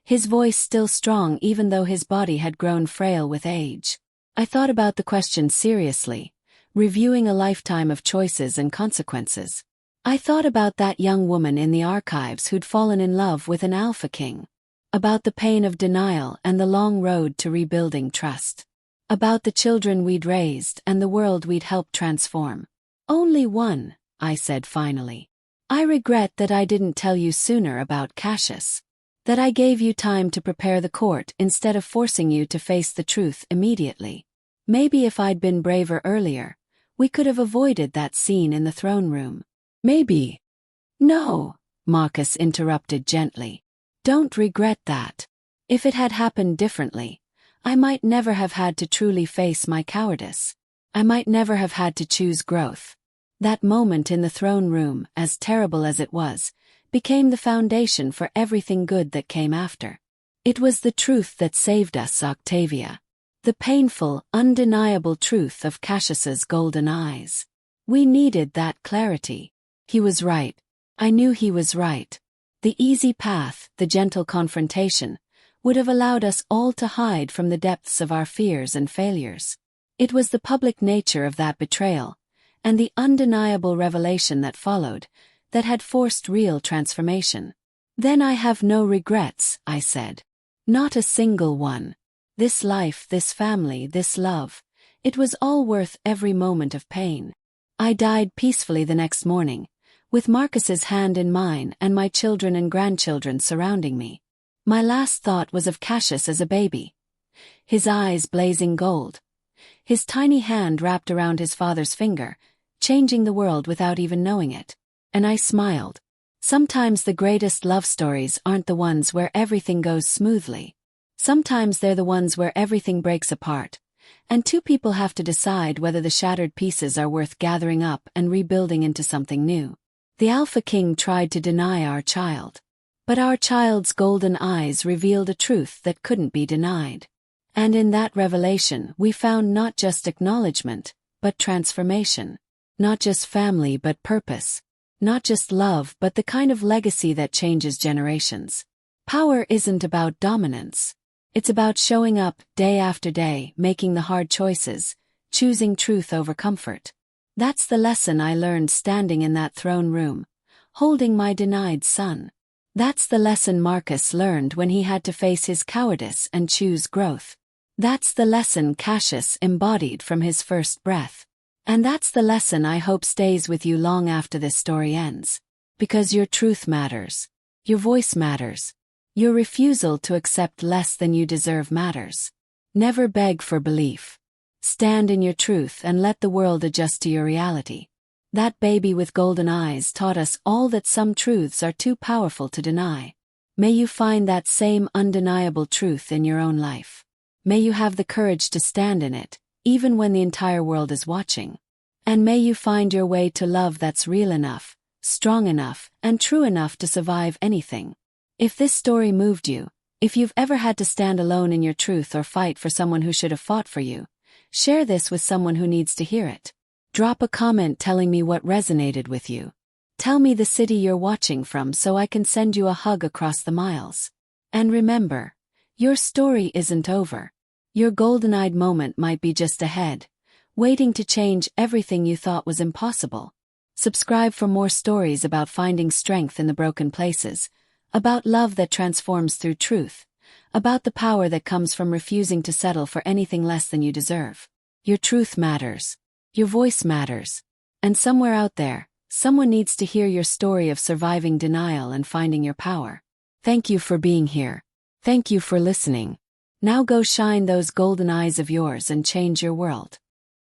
A: His voice still strong even though his body had grown frail with age. I thought about the question seriously, reviewing a lifetime of choices and consequences. I thought about that young woman in the archives who'd fallen in love with an Alpha King. About the pain of denial and the long road to rebuilding trust. About the children we'd raised and the world we'd helped transform. "Only one," I said finally. "I regret that I didn't tell you sooner about Cassius. That I gave you time to prepare the court instead of forcing you to face the truth immediately. Maybe if I'd been braver earlier, we could have avoided that scene in the throne room. Maybe." "No," Marcus interrupted gently. "Don't regret that. If it had happened differently, I might never have had to truly face my cowardice. I might never have had to choose growth. That moment in the throne room, as terrible as it was, became the foundation for everything good that came after. It was the truth that saved us, Octavia. The painful, undeniable truth of Cassius's golden eyes. We needed that clarity. He was right. I knew he was right. The easy path, the gentle confrontation, would have allowed us all to hide from the depths of our fears and failures. It was the public nature of that betrayal, and the undeniable revelation that followed, that had forced real transformation. "Then I have no regrets," I said. "Not a single one. This life, this family, this love, it was all worth every moment of pain. I died peacefully the next morning, with Marcus's hand in mine and my children and grandchildren surrounding me. My last thought was of Cassius as a baby. His eyes blazing gold. His tiny hand wrapped around his father's finger, changing the world without even knowing it. And I smiled. Sometimes the greatest love stories aren't the ones where everything goes smoothly. Sometimes they're the ones where everything breaks apart, and two people have to decide whether the shattered pieces are worth gathering up and rebuilding into something new. The Alpha King tried to deny our child. But our child's golden eyes revealed a truth that couldn't be denied. And in that revelation we found not just acknowledgement, but transformation. Not just family but purpose. Not just love but the kind of legacy that changes generations. Power isn't about dominance. It's about showing up day after day, making the hard choices, choosing truth over comfort. That's the lesson I learned standing in that throne room, holding my denied son. That's the lesson Marcus learned when he had to face his cowardice and choose growth. That's the lesson Cassius embodied from his first breath. And that's the lesson I hope stays with you long after this story ends. Because your truth matters. Your voice matters. Your refusal to accept less than you deserve matters. Never beg for belief. Stand in your truth and let the world adjust to your reality. That baby with golden eyes taught us all that some truths are too powerful to deny. May you find that same undeniable truth in your own life. May you have the courage to stand in it, even when the entire world is watching. And may you find your way to love that's real enough, strong enough, and true enough to survive anything. If this story moved you, if you've ever had to stand alone in your truth or fight for someone who should have fought for you, share this with someone who needs to hear it. Drop a comment telling me what resonated with you. Tell me the city you're watching from so I can send you a hug across the miles. And remember, your story isn't over. Your golden-eyed moment might be just ahead, waiting to change everything you thought was impossible. Subscribe for more stories about finding strength in the broken places, about love that transforms through truth, about the power that comes from refusing to settle for anything less than you deserve. Your truth matters. Your voice matters. And somewhere out there, someone needs to hear your story of surviving denial and finding your power. Thank you for being here. Thank you for listening. Now go shine those golden eyes of yours and change your world.